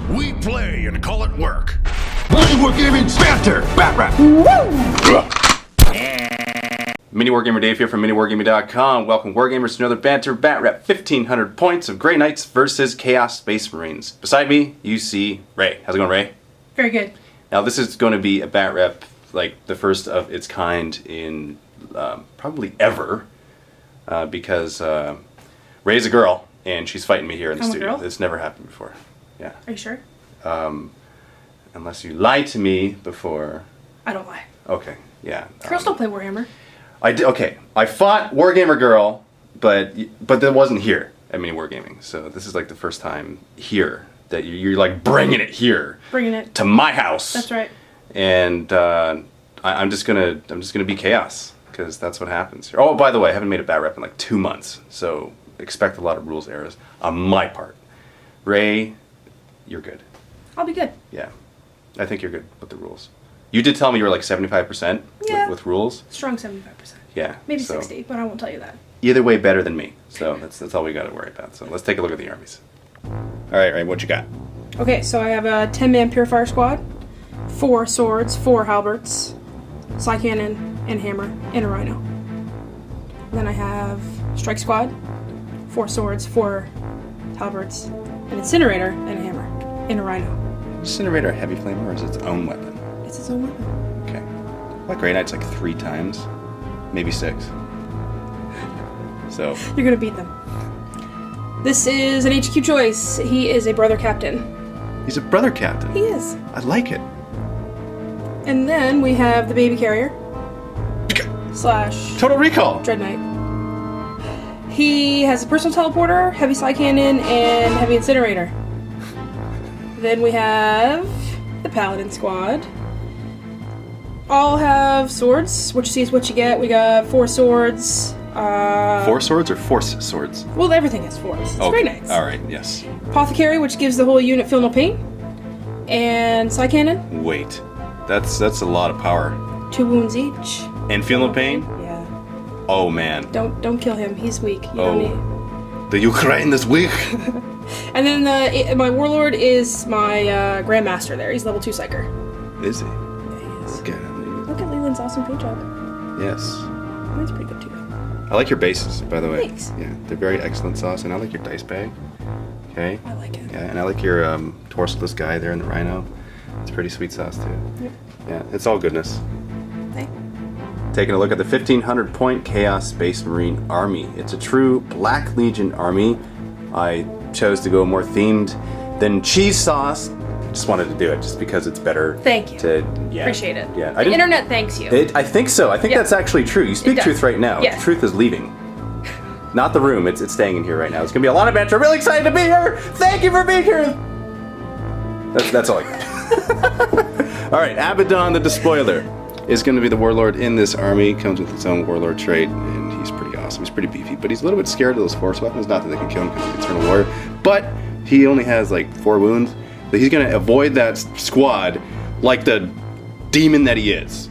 We play and call it work. MiniWarGaming's Banter! Batrep! MiniWarGamer Dave here from MiniWarGaming.com. Welcome Wargamers to another Banter Batrep. 1,500 points of Grey Knights versus Chaos Space Marines. Beside me, you see Reigh. How's it going, Reigh? Very good. Now this is going to be a Batrep, like the first of its kind in probably ever, because Reigh's a girl and she's fighting me here in the studio. Girl? It's never happened before. Yeah. Are you sure? Unless you lied to me before. I don't lie. Okay. Yeah. Girls don't play Warhammer. I did. Okay. I fought Wargamer Girl, but that wasn't here at MiniWarGaming. So this is like the first time here that you're like bringing it here. Bringing it to my house. That's right. And I'm just gonna be chaos because that's what happens here. Oh, by the way, I haven't made a Batrep in like 2 months, so expect a lot of rules errors on my part. Reigh, you're good. I'll be good. Yeah, I think you're good with the rules. You did tell me you were like 75% with rules. Strong 75%. Yeah. Maybe 60, but I won't tell you that. Either way, better than me. So that's all we got to worry about. So let's take a look at the armies. All right, Reigh, what you got? Okay, so I have a 10-man Purifier squad, 4 swords, 4 halberds, side cannon, and hammer, and a rhino. Then I have strike squad, 4 swords, 4 halberds, an incinerator, and a hammer, and a rhino. Incinerator a heavy flamer or is it its own weapon? It's its own weapon. Okay. Like Grey Knights like 3 times, maybe 6. So You're gonna beat them. This is an HQ choice. He is a brother captain. he's a brother captain. He is. I like it. And then we have the baby carrier slash Total Recall. Dread Knight. He has a personal teleporter, heavy side cannon, and heavy incinerator. Then we have the paladin squad. All have swords. What you see is what you get. We got 4 swords. 4 swords or force swords? Well, everything has 4s. It's Grey Knights. All right. Yes. Apothecary, which gives the whole unit feel no pain. And side cannon, Wait. That's a lot of power. 2 wounds each. And feel no pain? Yeah. Oh man. Don't kill him. He's weak. You don't need. The Ukraine is weak. And then my warlord is my grandmaster. There, he's level 2 psyker. Is he? Yeah, he is. Okay. Look at Leland's awesome paint job. Yes. That's pretty good too. I like your bases, by the way. Thanks. Yeah, they're very excellent sauce, and I like your dice bag. Okay. I like it. Yeah, and I like your torsoless guy there in the rhino. It's pretty sweet sauce too. Yep. Yeah, it's all goodness. Hey. Taking a look at the 1,500 point Chaos Space Marine army. It's a true Black Legion army. I chose to go more themed than cheese sauce. Just wanted to do it just because it's better. Thank you. Yeah, Appreciate it. Yeah, The internet thanks you. I think so. I think that's actually true. You speak does. truth right now. Yes. Truth is leaving. Not the room. It's staying in here right now. It's gonna be a lot of banter. I'm really excited to be here. Thank you for being here. That's all I got. All right, Abaddon the Despoiler is going to be the warlord in this army. Comes with its own warlord trait, and he's pretty awesome. He's pretty beefy, but he's a little bit scared of those force weapons. Not that they can kill him because of Eternal Warrior, but he only has like 4 wounds. But he's going to avoid that squad like the demon that he is.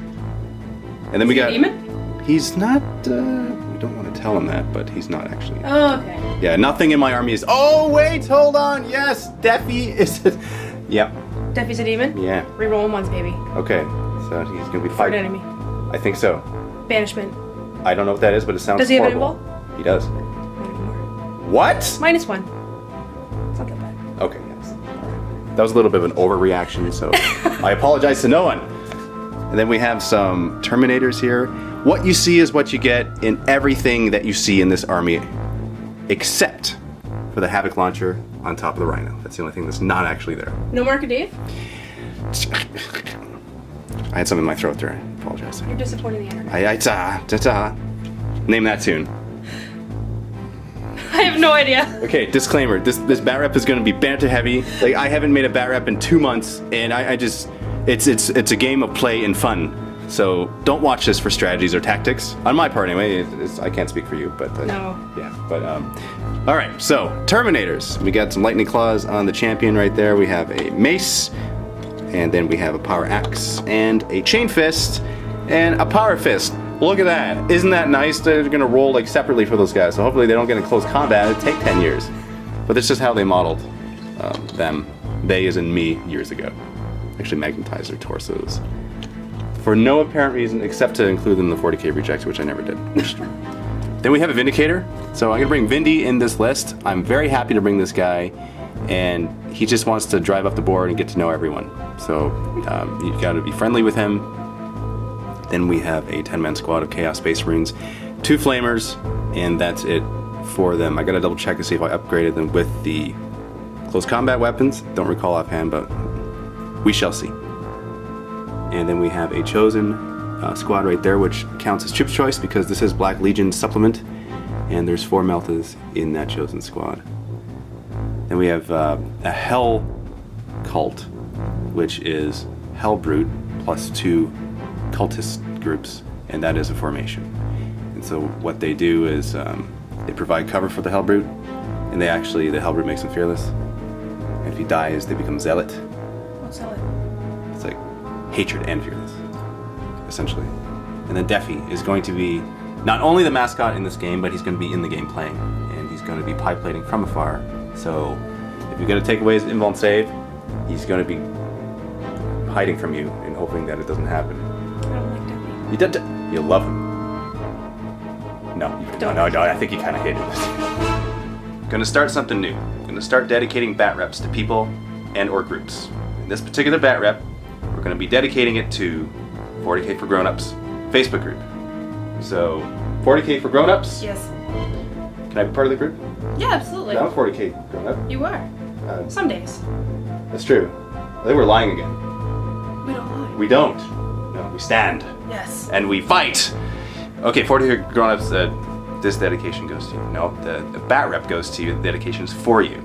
And then we got. Demon? He's not. We don't want to tell him that, but he's not actually. Oh, okay. Yeah, nothing in my army is. Oh wait, hold on. Yes, Deafy is. Yep. Deafy's a demon? Yeah. Reroll him once, baby. Okay, so he's gonna be For an fighting. enemy. I think so. Banishment. I don't know what that is, but it sounds Does he have horrible. invul? He does. Not anymore. What? -1. It's not that bad. Okay, yes. All right. That was a little bit of an overreaction, so I apologize to no one. And then we have some Terminators here. What you see is what you get in everything that you see in this army, except for the Havoc Launcher on top of the Rhino. That's the only thing that's not actually there. No mark of Dave? I had something in my throat there. I apologize. You're disappointing the internet. Name that tune. I have no idea. Okay, disclaimer. This Batrep is going to be banter heavy. Like I haven't made a Batrep in 2 months, and I just it's a game of play and fun. So don't watch this for strategies or tactics. On my part, anyway. I can't speak for you, but No. Yeah, but all right. So Terminators. We got some lightning claws on the champion right there. We have a mace, and then we have a power axe and a chain fist and a power fist. Look at that. Isn't that nice? They're going to roll like separately for those guys. So hopefully they don't get in close combat. It'd take 10 years. But that's just how they modeled them They as in me years ago. Actually magnetized their torsos. For no apparent reason except to include them in the 40k rejects, which I never did. Then we have a Vindicator. So I'm gonna bring Vindy in this list. I'm very happy to bring this guy, and he just wants to drive up the board and get to know everyone. So you gotta be friendly with him. Then we have a 10-man squad of Chaos Space Marines, 2 Flamers, and that's it for them. I gotta double check to see if I upgraded them with the close combat weapons. Don't recall offhand, but we shall see. And then we have a Chosen squad right there, which counts as Chip's Choice because this is Black Legion supplement, and there's 4 Meltas in that Chosen squad. Then we have a Hell Cult, which is Hellbrute plus 2 cultist groups, and that is a formation. And so what they do is they provide cover for the Hellbrute, and the Hellbrute makes them fearless. And if he dies, they become Zealot. What's Zealot? It's like hatred and fearless, essentially. And then Deafy is going to be not only the mascot in this game, but he's going to be in the game playing, and he's going to be pipe plating from afar. So if you're going to take away his invuln save, he's going to be hiding from you and hoping that it doesn't happen. I don't like Deafy. You did. You love him. No, no. I think you kind of hated this. Going to start something new. Going to start dedicating bat reps to people and or groups. In this particular bat rep, we're going to be dedicating it to 40k for Grown-Ups Facebook group. So 40k for Grown-Ups. Yes. Can I be part of the group? Yeah, absolutely. I'm a 40k grown-up. You are. Some days. That's true. I think we're lying again. We don't lie. We don't. No, we stand. Yes. And we fight. Okay, 40k Grown-Ups. This dedication goes to you. No, the bat rep goes to you. The dedication is for you.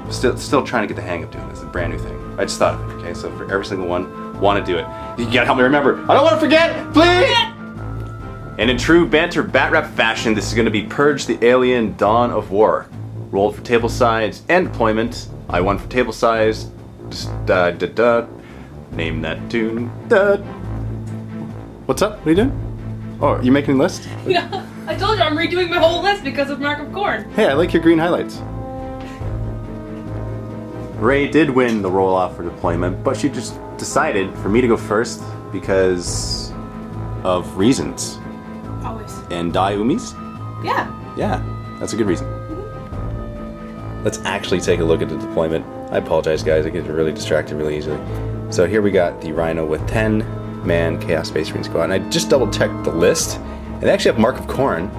Still trying to get the hang of doing this. It's a brand new thing. I just thought of it. Okay, so for every single one, want to do it. You gotta help me remember. I don't want to forget, please. And in true Banter bat rep fashion, this is going to be Purge the Alien Dawn of War. Rolled for table size and deployment. I won for table size. Just name that tune. What's up? What are you doing? Oh, are you making a list? Yeah, I told you I'm redoing my whole list because of Mark of Corn. Hey, I like your green highlights. Reigh did win the roll-off for deployment, but she just decided for me to go first because of reasons. Always. And die Umis? Yeah. Yeah, that's a good reason. Let's actually take a look at the deployment. I apologize, guys. I get really distracted really easily. So here we got the Rhino with 10-man Chaos Space Marine squad, and I just double-checked the list, and they actually have Mark of Corn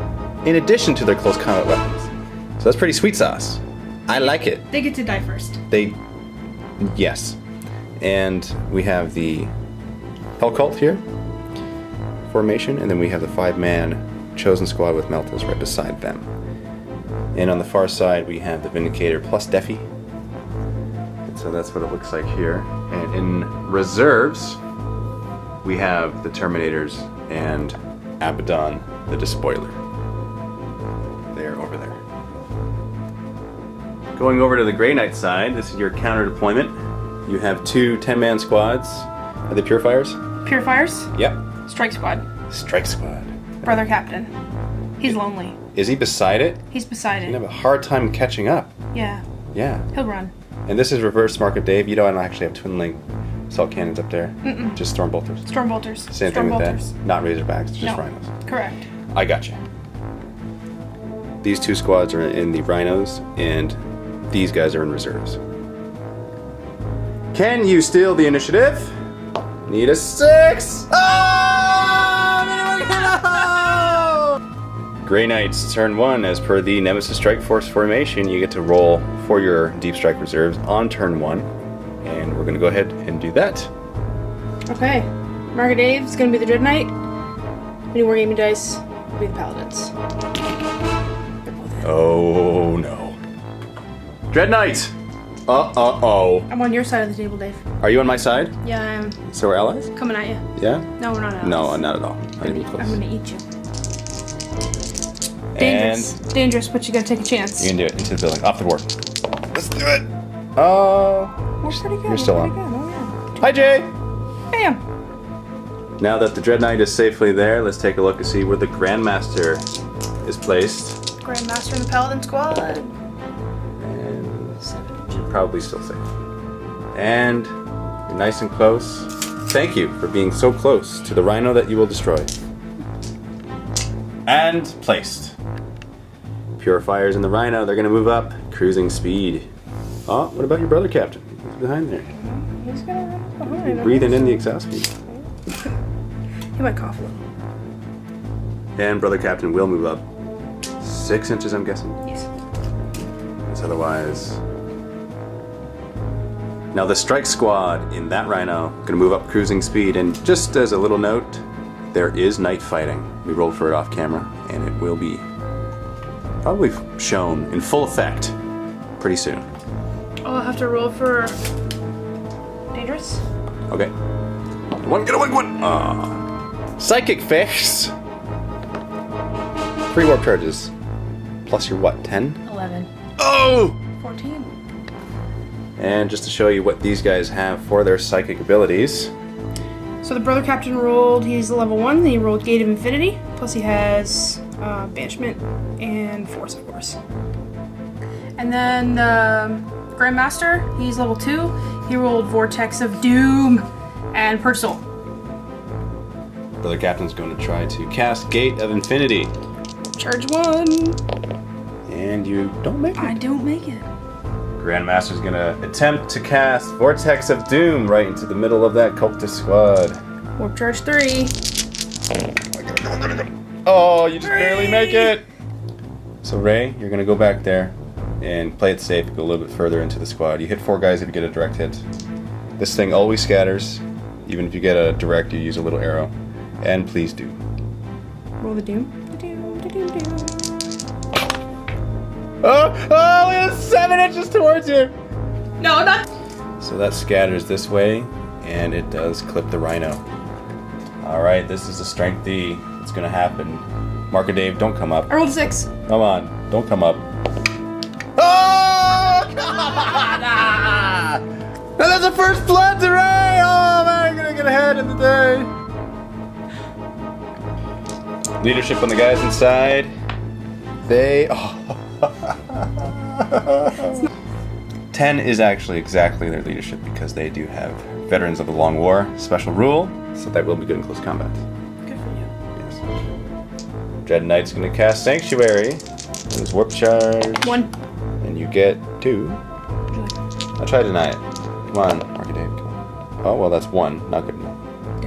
in addition to their close combat weapons. So that's pretty sweet sauce. I like it. They get to die first. Yes. And we have the Hell Cult here, formation, and then we have the 5-man Chosen squad with Meltas right beside them. And on the far side, we have the Vindicator plus Deafy. And so that's what it looks like here. And in reserves, we have the Terminators and Abaddon, the Despoiler. They're over there. Going over to the Grey Knight side, this is your counter deployment. You have 2 10-man squads. Are they Purifiers? Purifiers? Yep. Strike Squad. Strike Squad. Brother Captain. He's lonely. Is he beside it? He's beside He'd have it. a hard time catching up. Yeah. Yeah. He'll run. And this is reverse Mark of Dave. You don't actually have twin link assault cannons up there. Just Stormbolters. Stormbolters. Same thing with that. Stormbolters. Not Razorbacks, just No. Rhinos. Correct. I gotcha. These 2 squads are in the Rhinos, and these guys are in reserves. Can you steal the initiative? Need a 6! Oh! Grey Knights, turn 1. As per the Nemesis Strike Force formation, you get to roll for your Deep Strike reserves on turn 1. And we're going to go ahead and do that. Okay. Mark of Dave is going to be the Dread Knight. MiniWarGaming dice will be the Paladins. They're both in. Oh no. Dread Knight! Uh-oh. I'm on your side of the table, Dave. Are you on my side? Yeah, I am. So we're allies? Coming at you. Yeah? No, we're not allies. No, not at all. Not even I'm close. gonna eat you. And Dangerous. Dangerous, but you gotta take a chance. you can do it into the building. Off the board. Let's do it! Oh. We're pretty good. You're still we're on. pretty good. Oh, yeah. Hi, Jay! Bam! Now that the Dread Knight is safely there, let's take a look and see where the Grandmaster is placed. Grandmaster in the Paladin squad. And should probably still safe. And you're nice and close. Thank you for being so close to the rhino that you will destroy. And placed. Purifiers in the rhino, they're gonna move up. Cruising speed. Oh, what about your brother, Captain? He's behind there. He's gonna run behind. Breathing in the exhaust speed. He might cough a little. And brother Captain will move up 6 inches, I'm guessing. Yes. Because otherwise. Now the strike squad in that rhino gonna move up cruising speed, and just as a little note, there is night fighting. We rolled for it off camera, and it will be probably shown in full effect pretty soon. Oh, I'll have to roll for dangerous. Okay. One, get a wing one. Psychic fix. 3 warp charges. Plus your what, 10? 11. Oh! 14. And just to show you what these guys have for their psychic abilities. So the brother captain rolled, he's a level 1, he rolled Gate of Infinity, plus he has Banishment and Force, of course. And then the Grandmaster, he's level 2, he rolled Vortex of Doom and Purge Soul. Brother Captain's going to try to cast Gate of Infinity. Charge 1. And you don't make it. I don't make it. Grandmaster's going to attempt to cast Vortex of Doom right into the middle of that cultist squad. Warp Charge 3. Oh, you just barely make it! So Reigh, you're going to go back there and play it safe, go a little bit further into the squad. You hit 4 guys if you get a direct hit. This thing always scatters. Even if you get a direct, you use a little arrow. And please do. Roll the Doom. Doom. Oh, it's 7 inches towards you! No, not. So that scatters this way, and it does clip the rhino. Alright, this is a strength D. It's gonna happen. Marker Dave, don't come up. I rolled a 6. Come on, don't come up. Oh! Come on! Now that's the first blood to Reigh! Oh man, I'm gonna get ahead in the day. Leadership on the guys inside. They. Oh. 10 is actually exactly their leadership because they do have Veterans of the Long War special rule, so that will be good in close combat. Good for you. Yes. Dread Knight's going to cast Sanctuary. There's Warp Charge. 1. And you get 2. I'll try to deny it. Come on, Market Dave. Come on. Oh, well, that's 1. Not good enough.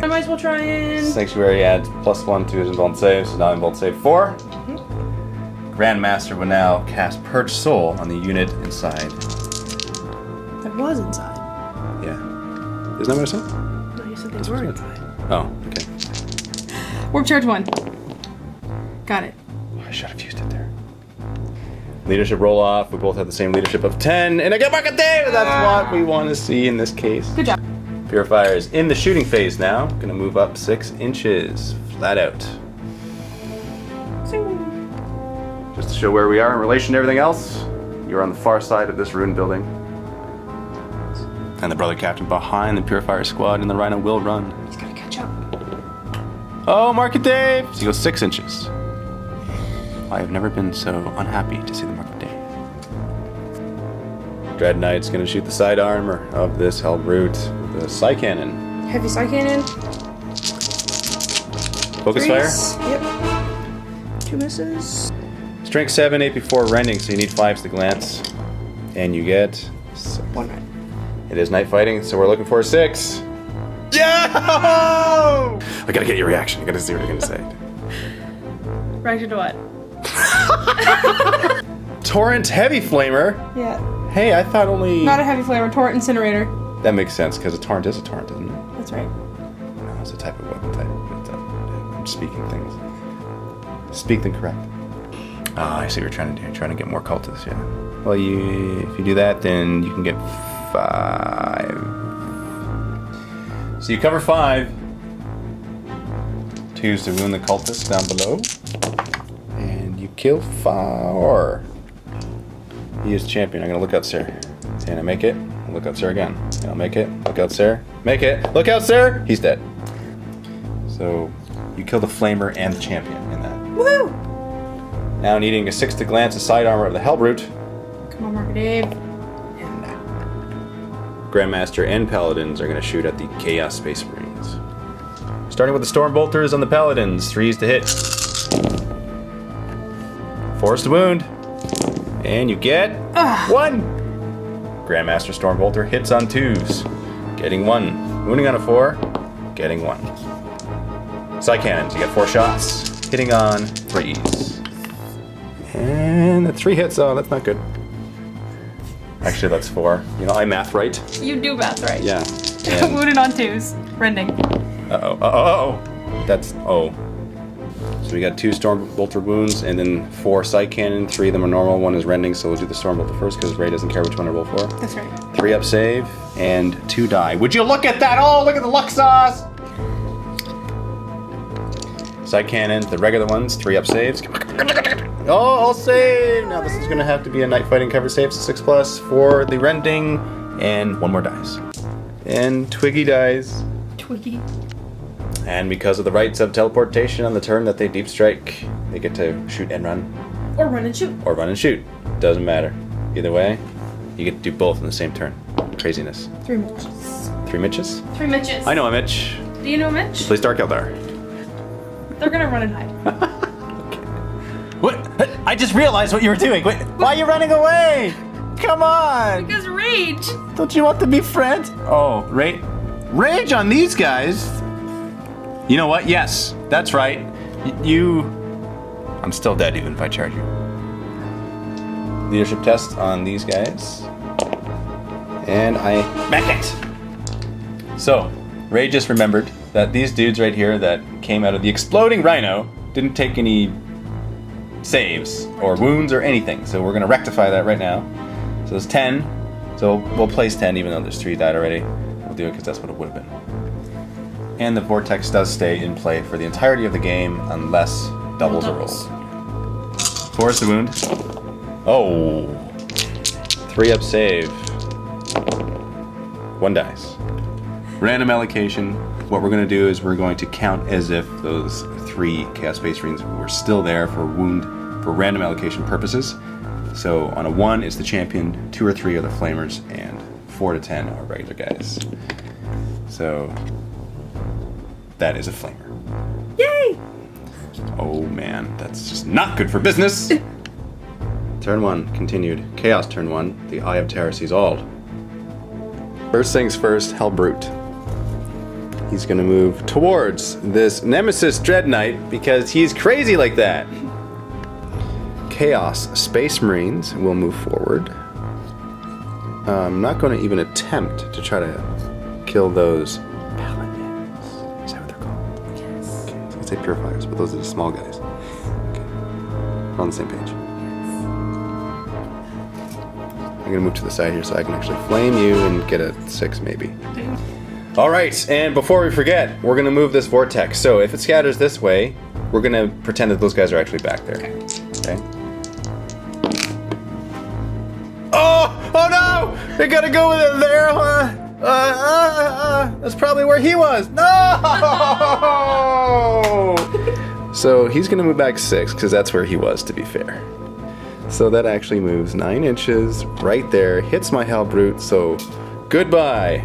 I might as well try and. Sanctuary adds +1 to his invuln save, so now invuln save 4. Grandmaster will now cast Purge Soul on the unit inside. That was inside. Yeah. Isn't that what I said? No, you said they were inside. Oh, okay. Warp Charge 1. Got it. I should have used it there. Leadership roll off. We both have the same leadership of 10, and I get Market Dave! That's what we want to see in this case. Good job. Purifier is in the shooting phase now. Gonna move up 6 inches. Flat out. Just to show where we are in relation to everything else, you're on the far side of this ruined building. And the brother captain behind the Purifier squad, and the rhino will run. He's gotta catch up. Oh, Market Dave! So he goes 6 inches. I have never been so unhappy to see the Market Dave. Dread Knight's gonna shoot the side armor of this held brute with a Psy Cannon. Heavy Psy Cannon. Focus 3s. fire? Yep. 2 misses. Strength 7, AP 4 rending, so you need 5s to glance. And you get 6. 1 right. It is night fighting, so we're looking for a 6. Yeah! I gotta get your reaction. I gotta see what you're gonna say. Reaction to what? Torrent Heavy Flamer? Yeah. Hey, I thought only... Not a heavy flavor. Torrent Incinerator. That makes sense, because a torrent is a torrent, isn't it? That's right. No, it's a type of weapon type. But, I'm speaking things. Speak them correct. Ah, I see what you're trying to do. You're trying to get more cultists, yeah. Well, if you do that, then you can get 5. So you cover 5. 2s to wound the cultists down below. And you kill 4. He is champion. I'm gonna look out, sir. And I make it. Look out, sir, again. And I'll make it. Look out, sir. Make it. Look out, sir. He's dead. So you kill the flamer and the champion in that. Woohoo! Now needing a 6 to glance the side armor of the Hellbrute. Come on, Market Dave. Grandmaster, and Paladins are going to shoot at the Chaos Space Marines. Starting with the Storm Bolters on the Paladins. 3s to hit. 4s to wound. And you get 1. Grandmaster Storm Bolter hits on 2s. Getting 1. Wounding on a 4. Getting 1. Side cannons. You get 4 shots. Hitting on 3s. And the 3 hits. Oh, that's not good. Actually, that's 4. You know, I math right. You do math right. Yeah. Wounded on 2s. Rending. Uh-oh. Uh-oh. That's... Oh. So we got 2 Stormbolter wounds, and then 4 side cannon. 3 of them are normal. 1 is rending, so we'll do the Stormbolter first, because Reigh doesn't care which one I roll for. That's right. 3 up save, and 2 die. Would you look at that? Oh, look at the luck sauce! Side cannon, the regular ones. 3 up saves. Oh, I'll save! Now this is going to have to be a night fighting cover save, so 6+ for the rending, and 1 more dies. And Twiggy dies. Twiggy. And because of the rights of teleportation on the turn that they deep strike, they get to shoot and run. Or run and shoot. Or run and shoot. Doesn't matter. Either way, you get to do both in the same turn. Craziness. 3 Mitches. 3 Mitches? 3 Mitches. I know a Mitch. Do you know a Mitch? He plays Dark Eldar. They're gonna run and hide. What? I just realized what you were doing. Wait, why are you running away? Come on! Because rage! Don't you want to be friends? Oh, rage on these guys? You know what? Yes, that's right. I'm still dead even if I charge you. Leadership test on these guys. And I make it! So, Reigh just remembered that these dudes right here that came out of the exploding rhino didn't take any saves or wounds or anything. So we're going to rectify that right now. So it's 10. So we'll place 10 even though there's 3 died already. We'll do it because that's what it would have been. And the Vortex does stay in play for the entirety of the game unless doubles are rolled. 4 is the wound. Oh. 3 up save. 1 dies. Random allocation. What we're going to do is we're going to count as if those 3 Chaos Space Marines were still there for random allocation purposes. So on a 1 is the champion, 2 or 3 are the flamers, and 4 to 10 are regular guys. So that is a flamer. Yay! Oh man, that's just not good for business. Turn 1 continued. Chaos turn 1. The Eye of Terror sees all. First things first, Hellbrute. He's gonna move towards this Nemesis Dread Knight because he's crazy like that. Chaos Space Marines will move forward. I'm not going to even attempt to try to kill those Paladins. Is that what they're called? Yes. Okay, I was gonna say Purifiers, but those are the small guys. Okay, we're on the same page. I'm gonna move to the side here so I can actually flame you and get a 6 maybe. Alright, and before we forget, we're gonna move this vortex. So if it scatters this way, we're gonna pretend that those guys are actually back there. Okay? Oh no! They gotta go with it there! That's probably where he was! No! So he's gonna move back 6, because that's where he was, to be fair. So that actually moves 9 inches right there, hits my Hellbrute, so goodbye.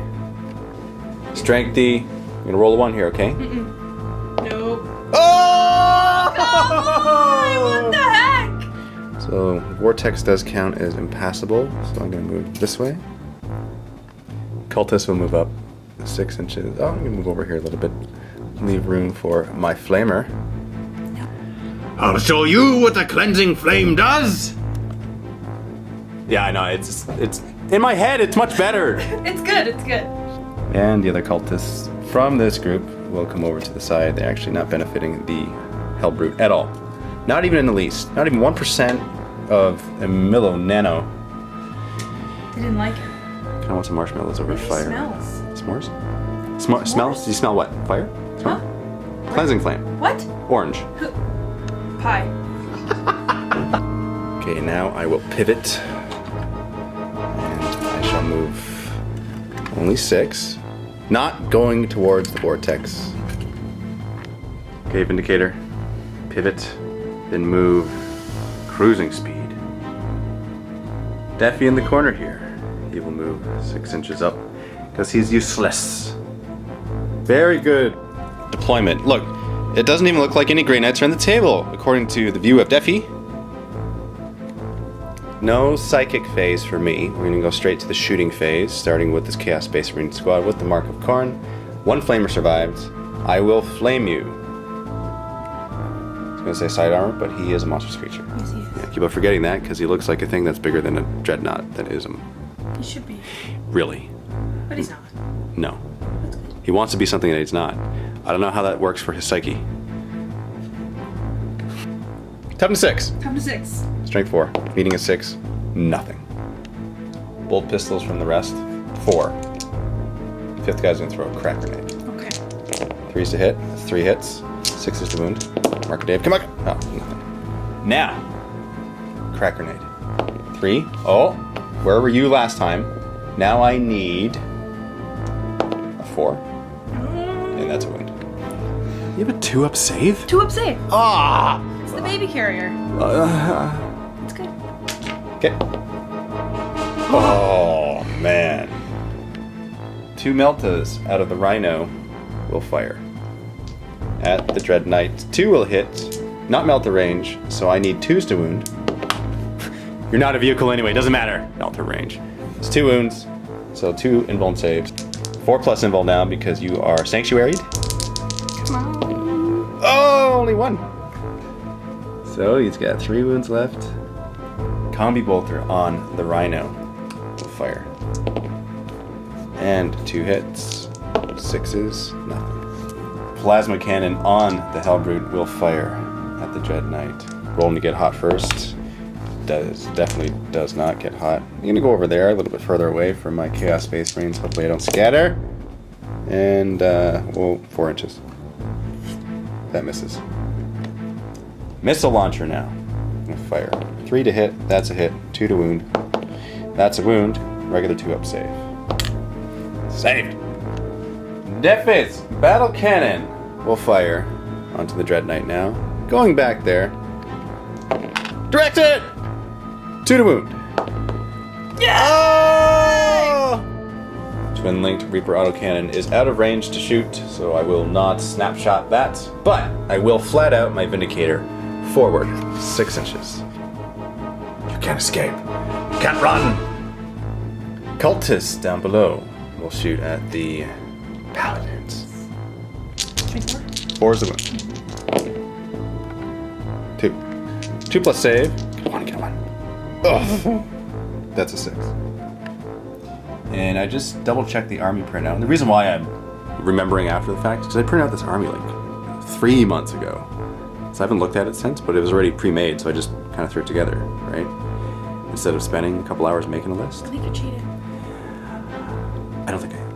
Strengthy. I'm gonna roll a 1 here, okay? Nope. Oh! God, what the heck? So Vortex does count as impassable, so I'm gonna move this way. Cultist will move up 6 inches. Oh, I'm gonna move over here a little bit. Leave room for my Flamer. I'll show you what the cleansing flame does. Yeah, I know. It's in my head. It's much better. It's good, it's good. And the other cultists from this group will come over to the side. They're actually not benefiting the Hellbrute at all. Not even in the least. Not even 1% of a millo nano. They didn't like it. Kind of want some marshmallows over fire. Smells. S'mores? Smells? Do you smell what? Fire? Huh? Cleansing flame. What? Orange. Pie. Okay, now I will pivot. And I shall move only 6. Not going towards the vortex. Okay, Vindicator. Pivot. Then move. Cruising speed. Daffy in the corner here. He will move 6 inches up. because he's useless. Very good deployment. Look, it doesn't even look like any Grey Knights are on the table, according to the view of Defi. No psychic phase for me. We're gonna go straight to the shooting phase, starting with this Chaos Space Marine squad with the Mark of Karn. One flamer survived. I will flame you. I was gonna say side armor, but he is a monstrous creature. Yes, he is. Yeah, keep on forgetting that because he looks like a thing that's bigger than a dreadnought that is him. He should be. Really? But he's not. No. That's good. He wants to be something that he's not. I don't know how that works for his psyche. Toughness 6. Toughness 6. Strength 4. Meeting a 6. Nothing. Bolt pistols from the rest. 4. Fifth guy's gonna throw a crack grenade. Okay. 3's to hit. 3 hits. 6 is to wound. Mark Dave. Come on. Oh, nothing. Now. Crack grenade. 3. Oh. Where were you last time? Now I need a 4. And that's a wound. You have a 2-up save? 2-up save. Ah! It's the baby carrier. It's good. Okay. Oh, man. 2 Meltas out of the Rhino will fire. At the Dread Knight. 2 will hit. Not Melta range, so I need 2s to wound. You're not a vehicle anyway, doesn't matter. Melta range. It's 2 wounds, so 2 invuln saves. 4 plus invuln now because you are sanctuaried. Come on. Oh, only 1. So he's got 3 wounds left. Combi bolter on the Rhino will fire. And 2 hits. 6s, nothing. Plasma cannon on the Hellbrute will fire at the Dread Knight. Rolling to get hot first. Definitely does not get hot. I'm gonna go over there a little bit further away from my Chaos Space Marines. Hopefully I don't scatter. And, 4 inches. That misses. Missile launcher now. I'm gonna fire. 3 to hit, that's a hit. 2 to wound. That's a wound. Regular 2-up save. Saved! Defis Battle Cannon will fire onto the Dread Knight now. Going back there. Direct it! 2 to wound. Yeah! Oh! Twin linked Reaper autocannon is out of range to shoot, so I will not snapshot that. But I will flat out my Vindicator forward 6 inches. You can't escape. You can't run! Cultists down below will shoot at the Paladins. 4 is the wound. 2. 2 plus save. Get one. Ugh. That's a 6. And I just double checked the army printout. And the reason why I'm remembering after the fact is because I printed out this army like 3 months ago. So I haven't looked at it since, but it was already pre-made, so I just kind of threw it together, right? Instead of spending a couple hours making a list. I think you cheated. I don't think I am.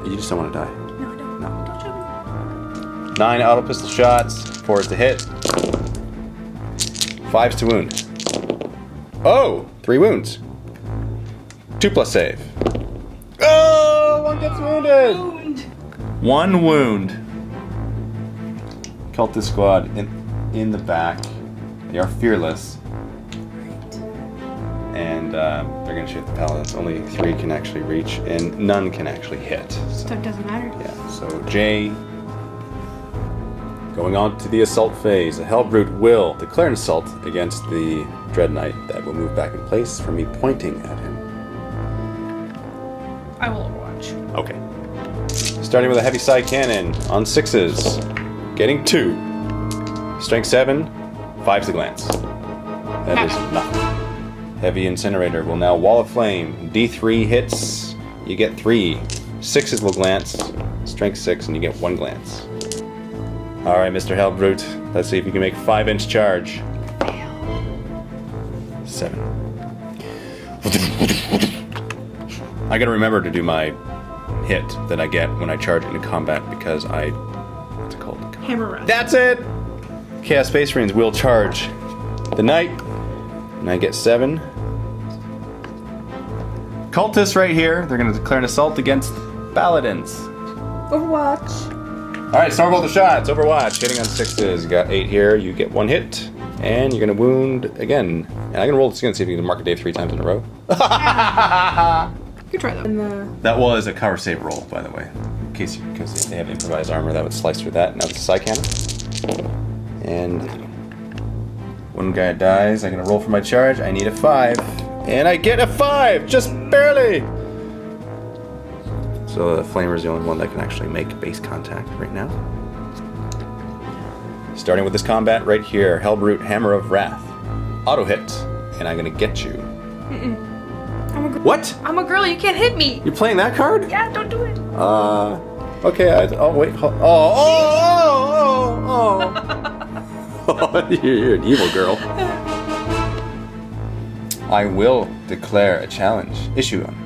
You just don't want to die. No, I don't. No. Don't show me. 9 auto pistol shots, 4 is to hit. 5's to wound. Oh! 3 wounds. 2 plus save. Oh! 1 gets wounded! 1 wound. Cultist squad in the back. They are fearless. And they're going to shoot the Paladins. Only 3 can actually reach, and none can actually hit. So it doesn't matter. Yeah, so Jay, going on to the assault phase. The Hellbrute will declare an assault against the Dread Knight that will move back in place for me pointing at him. I will overwatch. Okay. Starting with a heavy side cannon on 6s. Getting 2. Strength 7, 5's the glance. That is nothing. Heavy incinerator will now wall of flame. D3 hits, you get 3. 6s will glance. Strength 6, and you get 1 glance. Alright, Mr. Hellbrute. Let's see if you can make 5-inch charge. 7. I gotta remember to do my hit that I get when I charge into combat because what's it called? Hammer run. That's it! Chaos Space Marines will charge the Knight, and I get 7. Cultists right here, they're gonna declare an assault against Paladins. Overwatch. Alright, Snowball the shots, Overwatch, hitting on 6s. You got 8 here, you get 1 hit, and you're gonna wound again. And I'm gonna roll this again, see if you can mark a Dave 3 times in a row. You try that. And the That was a cover save roll, by the way. In case because they have improvised armor, that would slice through that. Now it's a side cannon. And one guy dies. I'm gonna roll for my charge. I need a 5. And I get a 5! Just barely! So the flamer is the only one that can actually make base contact right now. Starting with this combat right here, Hellbrute, Hammer of Wrath. Auto hit. And I'm gonna get you. I'm a girl. What? I'm a girl. You can't hit me. You're playing that card? Yeah, don't do it. Okay, oh, wait. Oh, you're an evil girl. I will declare a challenge. Issue one.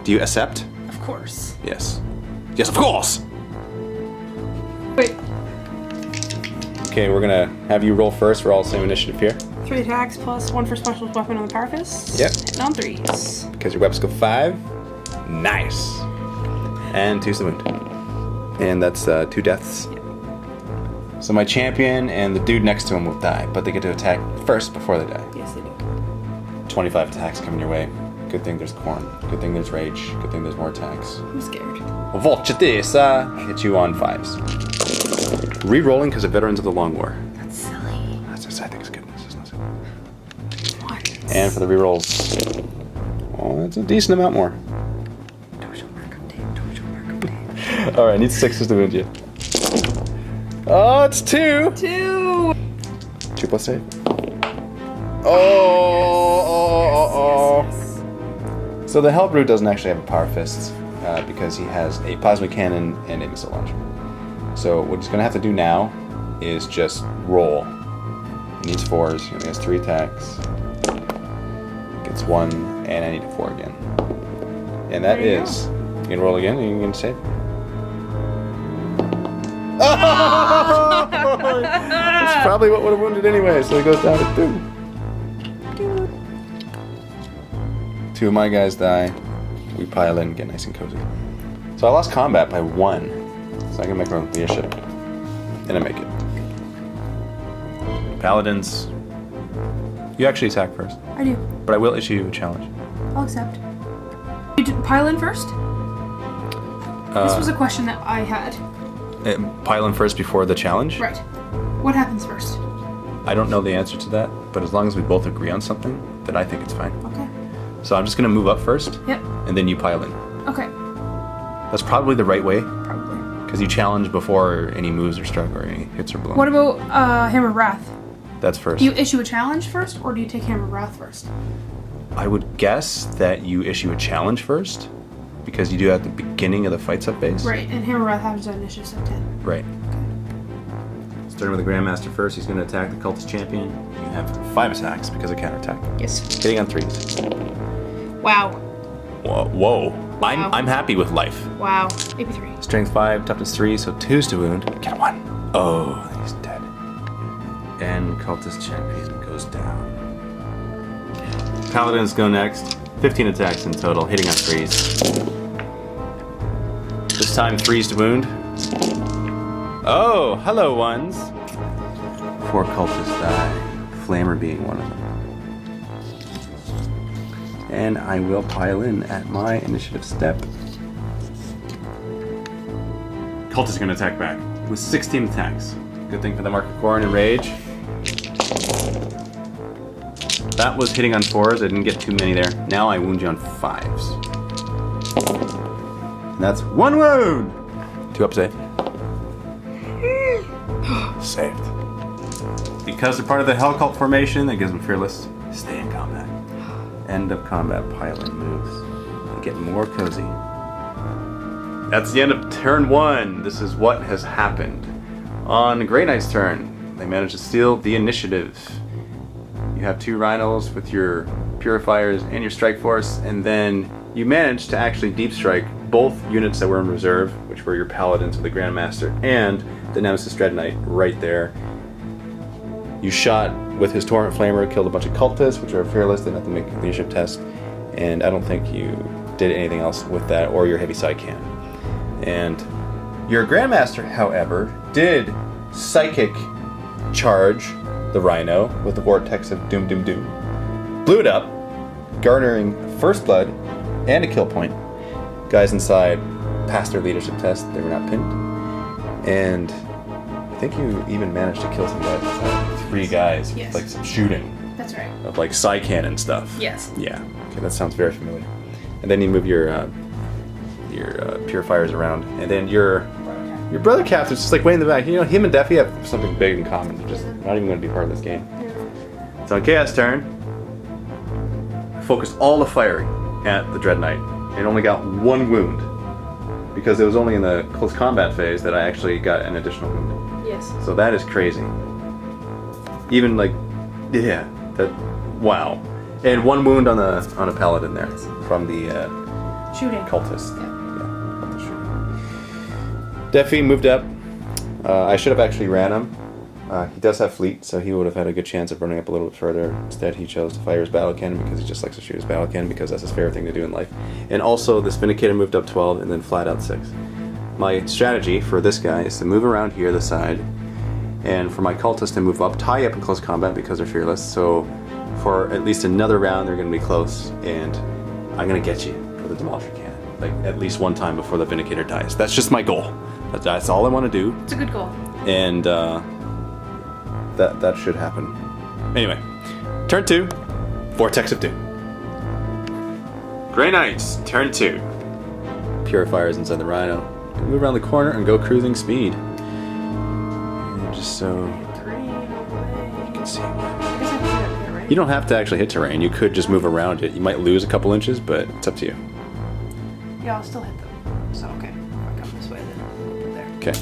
Do you accept? Of course. Yes. Yes, of course! Wait. Okay, we're gonna have you roll first. We're all same initiative here. 3 attacks plus 1 for special weapon on the power fist. Yep. Hitting on 3s. Because your weapons go 5. Nice. And 2's the wound. And that's 2 deaths. Yep. So my champion and the dude next to him will die, but they get to attack first before they die. Yes, they do. 25 attacks coming your way. Good thing there's corn. Good thing there's rage. Good thing there's more attacks. I'm scared. Watch this. Hit you on 5s. Re-rolling because of Veterans of the Long War. That's silly. That's just, I think it's good. It's just not silly. What? And for the re-rolls, oh, that's a decent amount more. All right, I need 6s to wound you. Oh, it's 2. 2. 2 plus 8. So the Hellbrute doesn't actually have a power fist because he has a plasma cannon and a missile launcher. So what he's going to have to do now is just roll. He needs 4s. He only has 3 attacks. Gets 1, and I need a 4 again. And that There you is. You can roll again, and you can save. That's probably what would have wounded anyway, so he goes down to 2. 2 of my guys die. We pile in and get nice and cozy. So I lost combat by 1. So I can make my own leadership. And I make it. Paladins. You actually attack first. I do. But I will issue you a challenge. I'll accept. You did pile in first? This was a question that I had. Pile in first before the challenge? Right. What happens first? I don't know the answer to that, but as long as we both agree on something, then I think it's fine. Okay. So I'm just going to move up first. Yep. And then you pile in. Okay. That's probably the right way, Probably. because you challenge before any moves are struck or any hits are blown. What about Hammer of Wrath? That's first. Do you issue a challenge first, or do you take Hammer of Wrath first? I would guess that you issue a challenge first, because you do it at the beginning of the fight sub base. Right, and Hammer of Wrath happens at initiative step 10. Right. Starting with the Grandmaster first, he's going to attack the Cultist Champion. You have 5 attacks because of counterattack. Yes. Hitting on 3s. Wow. Whoa. I'm happy with life. Wow. AP3. Strength 5, toughness 3, so 2's to wound. Get 1. Oh, he's dead. And Cultist Champion goes down. Paladins go next. 15 attacks in total, hitting on 3s. This time 3's to wound. Oh, hello ones. 4 cultists die, Flamer being one of them. And I will pile in at my initiative step. Cultists are going to attack back with 16 attacks. Good thing for the Mark of Corn and Rage. That was hitting on 4s. I didn't get too many there. Now I wound you on 5s. And that's 1 wound! 2 up save. Saved. Because they're part of the Hell Cult formation, that gives them Fearless. Stay in combat. End of combat piling moves. And get more cozy. That's the end of turn 1. This is what has happened. On Grey Knight's turn, they managed to steal the initiative. You have 2 rhinos with your purifiers and your strike force, and then you managed to actually deep strike both units that were in reserve, which were your paladins with the Grandmaster and the Nemesis Dread Knight right there. You shot with his Torrent Flamer, killed a bunch of cultists, which are fearless, didn't have to make a leadership test, and I don't think you did anything else with that, or your heavy side cannon. And your Grandmaster, however, did psychic charge the Rhino with the Vortex of Doom Doom Doom, blew it up, garnering First Blood, and a kill point. Guys inside passed their leadership test. They were not pinned. And I think you even managed to kill some guys inside. 3 guys. Yes. Like some shooting. That's right. Of like psi cannon stuff. Yes. Yeah. Okay, that sounds very familiar. And then you move your purifiers around, and then your brother captain's just like way in the back. You know, him and Deafy have something big in common. They're just not even going to be part of this game. It's on Chaos turn. Focused all the firing at the Dread Knight, and only got 1 wound because it was only in the close combat phase that I actually got an additional wound. Yes. So that is crazy. Even like, yeah, that, wow. And 1 wound on a paladin there from the Shooting. cultist. Yeah. Cultist shooting. Deafy moved up. I should have actually ran him. He does have fleet, so he would have had a good chance of running up a little bit further. Instead, he chose to fire his battle cannon because he just likes to shoot his battle cannon because that's his favorite thing to do in life. And also, this Vindicator moved up 12 and then flat out 6. My strategy for this guy is to move around here, the side, and for my cultists to move up, tie up in close combat because they're fearless. So for at least another round, they're going to be close, and I'm going to get you with the Demolisher cannon, like at least 1 time before the Vindicator dies. That's just my goal. That's all I want to do. It's a good goal. And that should happen. Anyway, turn 2, Vortex of Doom. Grey Knights, turn 2. Purifiers inside the Rhino. Move around the corner and go cruising speed. And just so you can see. You don't have to actually hit terrain. You could just move around it. You might lose a couple inches, but it's up to you. Yeah, I'll still hit them. So, okay. If I come this way, then there. Okay.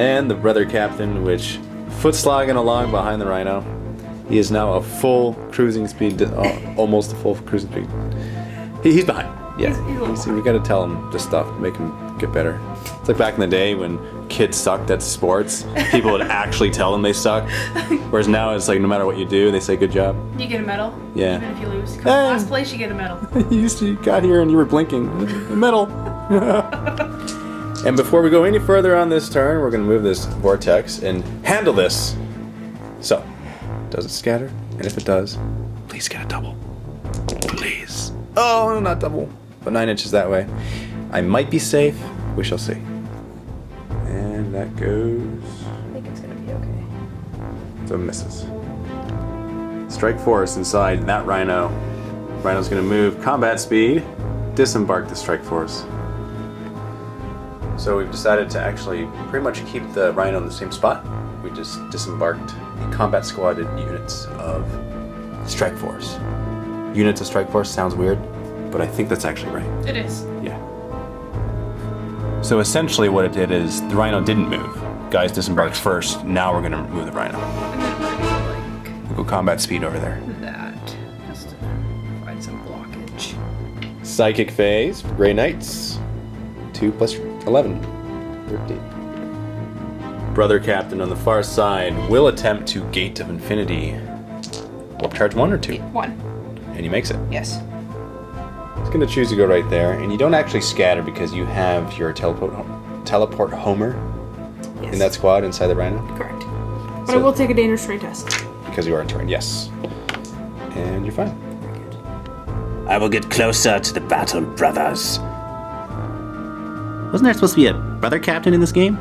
And the brother captain, which foot slogging along behind the Rhino. He is now a full cruising speed, almost a full cruising speed. He's behind. Yeah. He's a little See, we gotta tell him this stuff, make him get better. It's like back in the day when kids sucked at sports. People would actually tell them they suck. Whereas now it's like no matter what you do, they say good job. You get a medal. Yeah. Even if you lose. Come Hey. last place, you get a medal. You got here and you were blinking. A medal. And before we go any further on this turn, we're going to move this vortex and handle this. So, does it scatter? And if it does, please get a double. Please. Oh, not double. But 9 inches that way. I might be safe. We shall see. And that goes... I think it's going to be okay. So it misses. Strike force inside that Rhino. Rhino's going to move combat speed, disembark the strike force. So we've decided to actually pretty much keep the Rhino in the same spot. We just disembarked the combat squaded units of strike force. Units of strike force sounds weird, but I think that's actually right. It is. Yeah. So essentially what it did is the Rhino didn't move. Guys disembarked first, now we're going to move the Rhino. And then we're going to go We'll go combat speed over there. like that. Just to provide some blockage. Psychic phase for Grey Knights. 2 plus 11. 13. Brother Captain on the far side will attempt to Gate of Infinity. Warp charge 1 or 2? 1. And he makes it. Yes. He's going to choose to go right there. And you don't actually scatter because you have your teleport Homer Yes. in that squad inside the Rhino. Correct. But So- I will take a dangerous terrain test. Because you are in terrain, yes. And you're fine. Very good. I will get closer to the battle, brothers. Wasn't there supposed to be a brother captain in this game?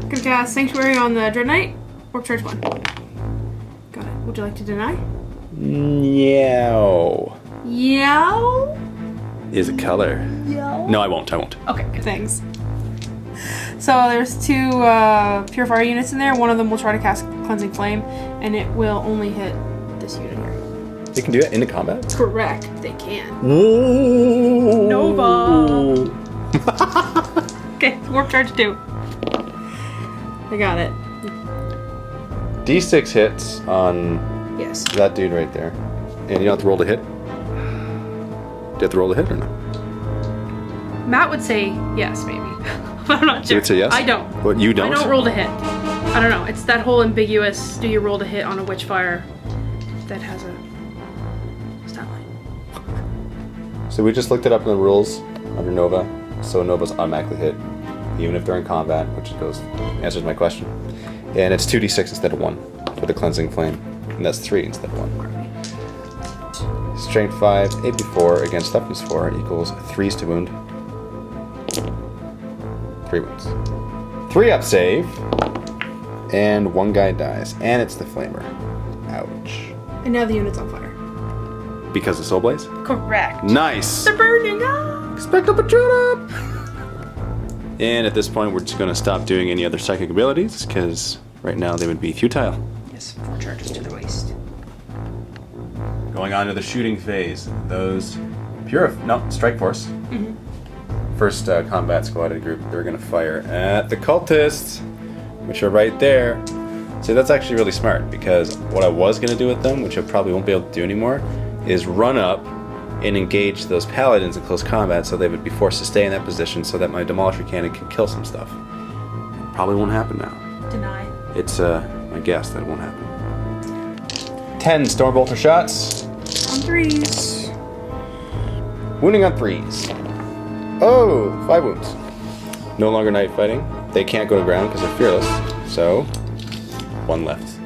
Gonna cast Sanctuary on the Dread Knight. Warp charge 1. Got it. Would you like to deny? Meow. Yow. Is it color? Yow. No, I won't. Okay, thanks. So there's 2 Purifier units in there. One of them will try to cast Cleansing Flame, and it will only hit this unit here. You can do it into combat? Correct, they can. Whoa. Nova. Okay, Warp Charge 2. I got it. D6 hits on Yes. that dude right there. And you don't have to roll to hit? Do you have to roll to hit or no? Matt would say yes, maybe. But I'm not sure. You would say yes? I don't. What, you don't? I don't roll to hit. I don't know. It's that whole ambiguous, do you roll to hit on a Witchfire that has a stat line. So we just looked it up in the rules under Nova. So Nova's automatically hit, even if they're in combat, which answers my question. And it's 2d6 instead of 1 for the Cleansing Flame. And that's 3 instead of 1. Strength 5, AP 4 against toughness 4 equals 3s to wound. 3 wounds. 3 up save. And 1 guy dies. And it's the flamer. Ouch. And now the unit's on fire. Because of Soul Blaze? Correct. Nice! They're burning up! Expecto Patronum! And at this point, we're just going to stop doing any other psychic abilities, because right now they would be futile. Yes, 4 charges to the waist. Going on to the shooting phase. Those Strike Force. First combat squad group, they're going to fire at the cultists, which are right there. See, that's actually really smart, because what I was going to do with them, which I probably won't be able to do anymore, is run up and engage those paladins in close combat so they would be forced to stay in that position so that my Demolisher Cannon can kill some stuff. Probably won't happen now. Deny. It's my guess that it won't happen. 10 Stormbolter shots. On 3s. Wounding on 3s. Oh, 5 wounds. No longer night fighting. They can't go to ground because they're fearless. So, 1 left.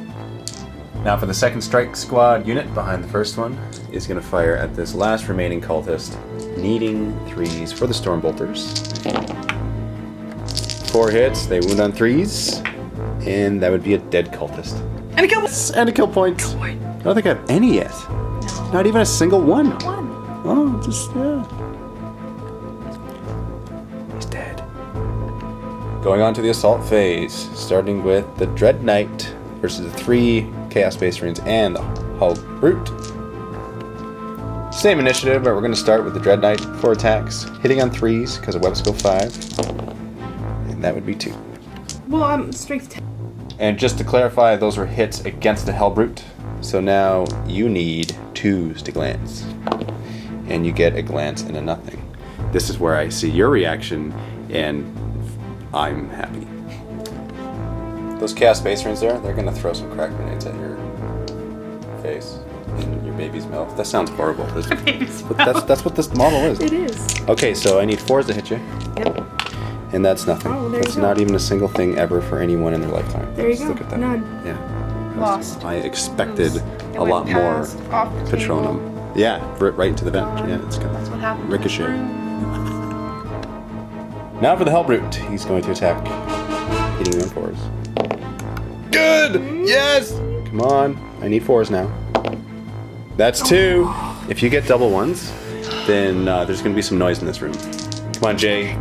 Now for the second strike squad unit behind the first one is going to fire at this last remaining cultist, needing 3s for the Stormbolters. 4 hits, they wound on 3s, and that would be a dead cultist. And a kill! And a kill point. I don't think I have any yet. No. Not even a single one. Not one. Oh, just, yeah. He's dead. Going on to the assault phase, starting with the Dread Knight versus the 3 Chaos Space Marines and the Hull Brute. Same initiative, but we're going to start with the Dread Knight. 4 attacks, hitting on 3s because of Weapon Skill 5. And that would be 2. Well, I'm strength 10. And just to clarify, those were hits against the Hell Brute. So now you need 2s to glance. And you get a glance and a nothing. This is where I see your reaction, and I'm happy. Those Chaos Space Marines there, they're going to throw some crack grenades at your face and your baby's mouth. That sounds horrible. But that's what this model is. It is. Okay, so I need 4s to hit you. Yep. And that's nothing. Oh, there you That's go. not even a single thing ever for anyone in their lifetime. There you Just go. Look at that. None. Yeah. Lost. I expected It a went lot more past, off the Patronum. table. Yeah, right into the vent. Gone. Yeah, it's That's gonna what happened. ricochet. Now for the Hellbrute. He's going to attack, hitting you on 4s. Good! Yes! Come on. I need 4s now. That's 2. If you get double 1s, then there's going to be some noise in this room. Come on, Jay.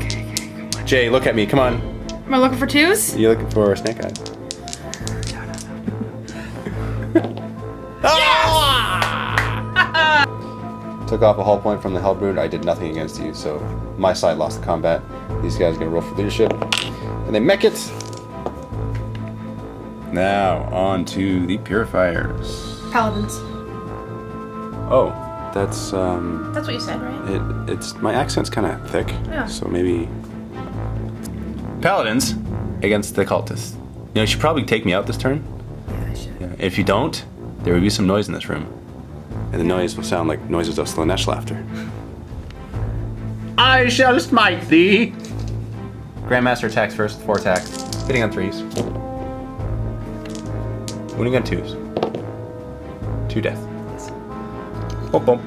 Jay, look at me. Come on. Am I looking for 2s? You're looking for Snake Eyes. Took off a hull point from the Hellbrood. I did nothing against you, so my side lost the combat. These guys are going to roll for leadership. And they mech it. Now, on to the Purifiers. Paladins. Oh, that's, That's what you said, right? it's, my accent's kind of thick. Yeah. So maybe... Paladins against the Cultists. You know, you should probably take me out this turn. Yeah, I should. Yeah. If you don't, there will be some noise in this room. And the noise will sound like noises of Slanesh laughter. I shall smite thee. Grandmaster attacks first, 4 attacks. Hitting on 3s. Wounding on 2s. 2 death. Bump, bump.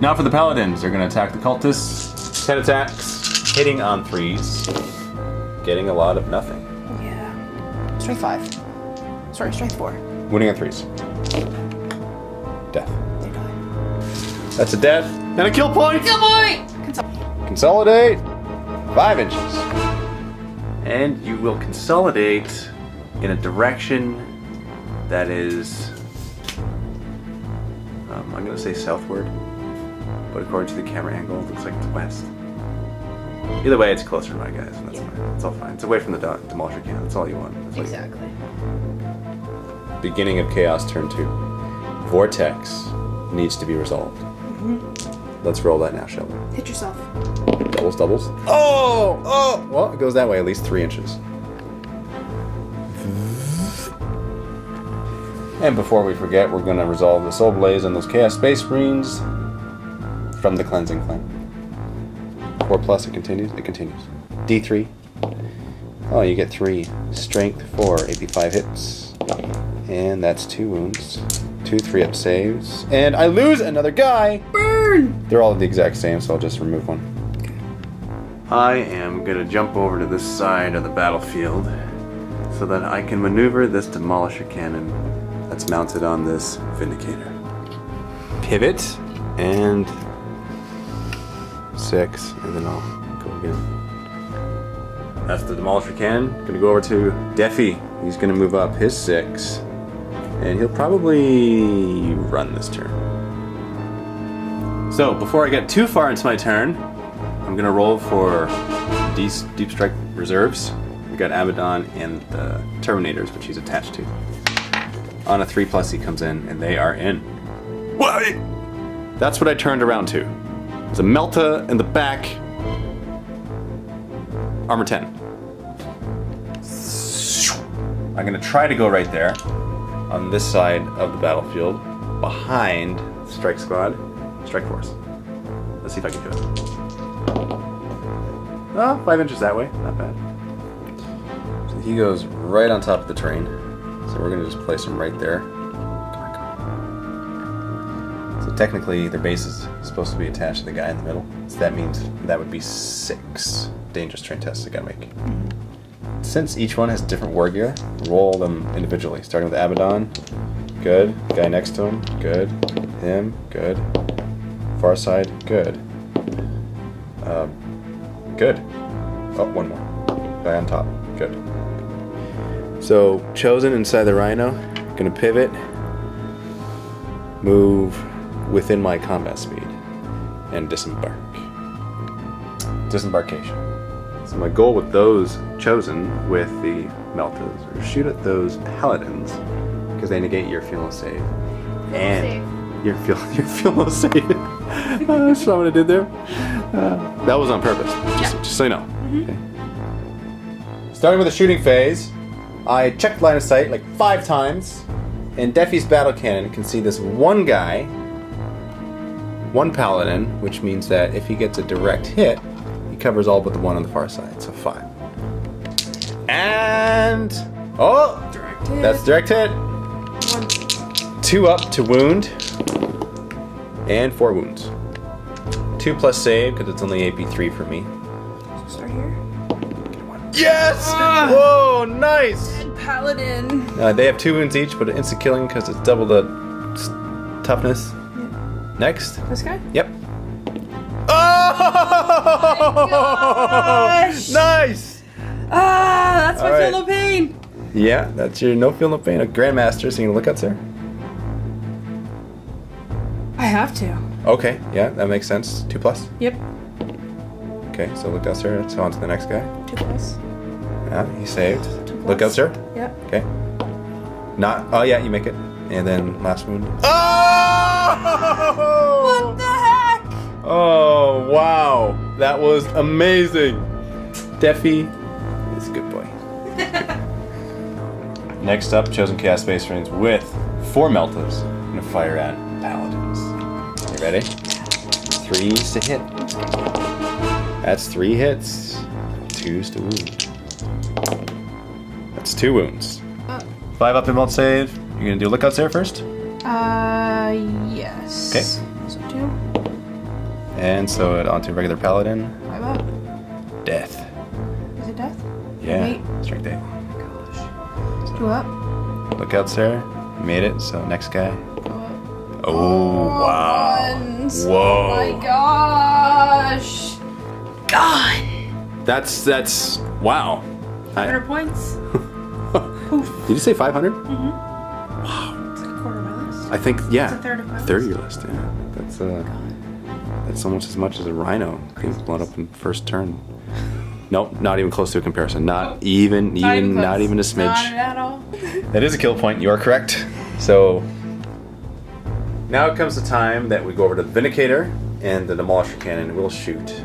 Now for the Paladins. They're going to attack the Cultists. 10 attacks. Hitting on 3s. Getting a lot of nothing. Yeah. Strength 5. Sorry, strength 4. Wounding on 3s. Death. They die. That's a death. And a kill point! Kill point! Consolidate 5 inches. And you will consolidate in a direction that is, I'm going to say southward, but according to the camera angle, it looks like it's west. Either way, it's closer to my guys, and that's fine. It's all fine. It's away from the Demolisher Cannon. That's all you want. That's all you want. Exactly. Beginning of Chaos, turn 2. Vortex needs to be resolved. Let's roll that now, shall we? Hit yourself. Doubles, doubles. Oh! Oh! Well, it goes that way at least 3 inches. And before we forget, we're going to resolve the Soul Blaze on those Chaos Space Marines from the Cleansing Flame. 4 plus, it continues? It continues. D3. Oh, you get 3. Strength 4, AP 5 hits. And that's 2 wounds. 2 2 3-up saves. And I lose another guy! Burn! They're all the exact same, so I'll just remove one. I am going to jump over to this side of the battlefield so that I can maneuver this demolisher cannon that's mounted on this Vindicator. Pivot, and 6, and then I'll go again. That's the demolisher cannon. Gonna go over to Defy. He's gonna move up his 6, and he'll probably run this turn. So before I get too far into my turn, I'm gonna roll for deep strike reserves. We got Abaddon and the Terminators, which he's attached to. On a 3+ he comes in, and they are in. What? That's what I turned around to. There's a Melta in the back. Armor 10. I'm gonna try to go right there on this side of the battlefield behind Strike Squad, Strike Force. Let's see if I can do it. Oh, 5 inches that way, not bad. So he goes right on top of the train. So we're gonna just place him right there. So technically their base is supposed to be attached to the guy in the middle. So that means that would be 6 dangerous train tests I gotta make. Since each one has different war gear, roll them individually. Starting with Abaddon, good. Guy next to him, good. Him, good. Far side, good. Good. Oh, one more. Guy on top, good. So, Chosen inside the Rhino, gonna pivot, move within my combat speed, and disembark. Disembarkation. So my goal with those Chosen with the Meltas are shoot at those Paladins, because they negate your feel no save. And your feel no save. That's what I did there. That was on purpose, just so you know. Okay. Starting with the shooting phase, I checked line of sight like 5 times, and Defy's battle cannon can see this one guy, one paladin, which means that if he gets a direct hit, he covers all but the one on the far side, so 5. And oh, Direct hit. that's direct hit. 2 up to wound, and 4 wounds. 2+ save because it's only AP3 for me. So start here. Yes! Whoa, nice! Paladin. They have 2 wounds each, but an instant killing because it's double the toughness. Yeah. Next. This guy? Yep. Oh! gosh. Nice! That's my All right. feel no pain. Yeah, that's your no feel no pain. A Grandmaster, so you can look out there. I have to. Okay, yeah, that makes sense. 2+. Yep. Okay, so look out there. So on to the next guy. 2+. Yeah, he saved. 2+. Look out there. Yep. Okay. Not. Oh yeah, you make it. And then last wound. Oh! What the heck? Oh wow, that was amazing. Defy is a good boy. Next up, Chosen Chaos Space Marines with 4 Meltas. I'm gonna fire at Paladins. You ready? 3s to hit. That's 3 hits. 2s to wound. That's 2 wounds. 5 up and melt save. You're gonna do lookouts there first? Yes. Okay. So 2. And so it onto regular Paladin. 5 up. Death. Is it death? Yeah. 8. Strength 8. Gosh. 2 up. Lookouts there. Made it. So next guy. Go up. Oh wow. Ones. Whoa. Oh my gosh. God. That's wow. 100 points. Did you say 500? It's like a quarter of my list. I think yeah. It's a third of my Third of list. your list. Yeah. That's almost as much as a Rhino being blown up in first turn. Nope, not even close to a comparison. Not even Not a close. smidge. Not at all. That is a kill point. You are correct. So now it comes the time that we go over to the Vindicator and the Demolisher Cannon. We'll shoot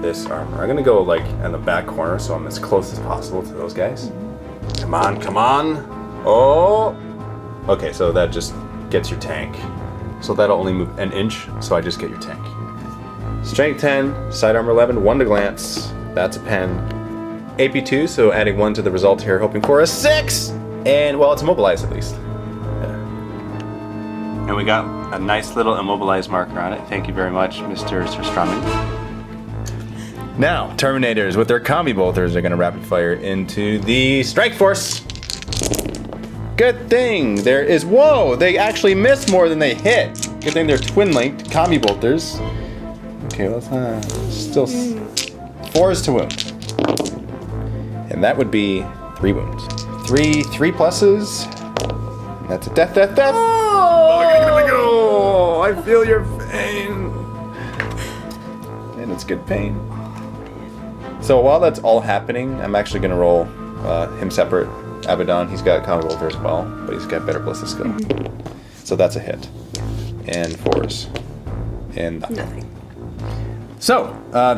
this armor. I'm gonna go like in the back corner, so I'm as close as possible to those guys. Come on, come on! Oh! Okay, so that just gets your tank. So that'll only move an inch, so I just get your tank. Strength 10, side armor 11, 1 to glance. That's a pen. AP 2, so adding 1 to the result here, hoping for a 6! And, well, it's immobilized at least. Yeah. And we got a nice little immobilized marker on it. Thank you very much, Mr. Surströmming. Now, Terminators with their combi bolters are going to rapid fire into the Strike Force. Good thing there is. Whoa! They actually miss more than they hit. Good thing they're twin linked combi bolters. Okay, let's still 4s to wound, and that would be 3 wounds. 3 pluses. That's a death. Oh, I feel your pain, and it's good pain. So while that's all happening, I'm actually going to roll him separate. Abaddon, he's got combi bolter as well, but he's got better ballistic skill. So that's a hit. And 4s. And nothing. So,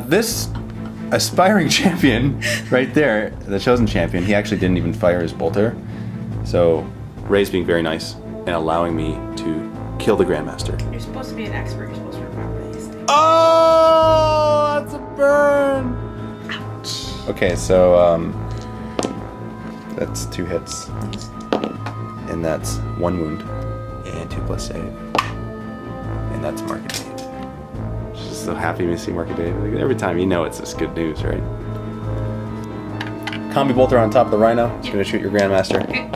this aspiring champion right there, the chosen champion, he actually didn't even fire his bolter. So, Reigh's being very nice and allowing me to kill the Grandmaster. You're supposed to be an expert. You're supposed to remember these things. Oh, that's a burn. Ouch. Okay, so that's 2 hits, and that's 1 wound, and 2+ save, and that's Market Dave. Just so happy to see Market Dave. Like, every time, you know it's just good news, right? Combi bolter on top of the Rhino. It's gonna shoot your Grandmaster. Okay.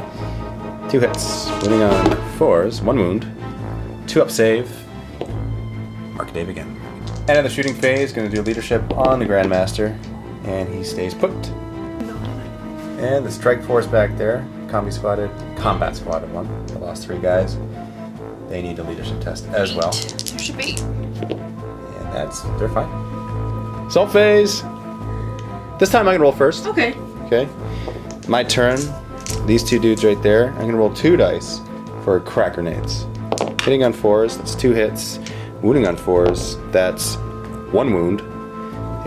2 hits, winning on 4s, 1 wound, 2 up save. Market Dave again. And in the shooting phase, gonna do leadership on the Grandmaster, and he stays put. And the Strike Force back there, combat squatted 1. I lost 3 guys. They need a leadership test as well. There should be. And they're fine. Assault phase. This time I'm gonna roll first. Okay. Okay. My turn. These 2 dudes right there. I'm gonna roll 2 dice for crack grenades. Hitting on 4s, that's 2 hits. Wounding on 4s, that's 1 wound.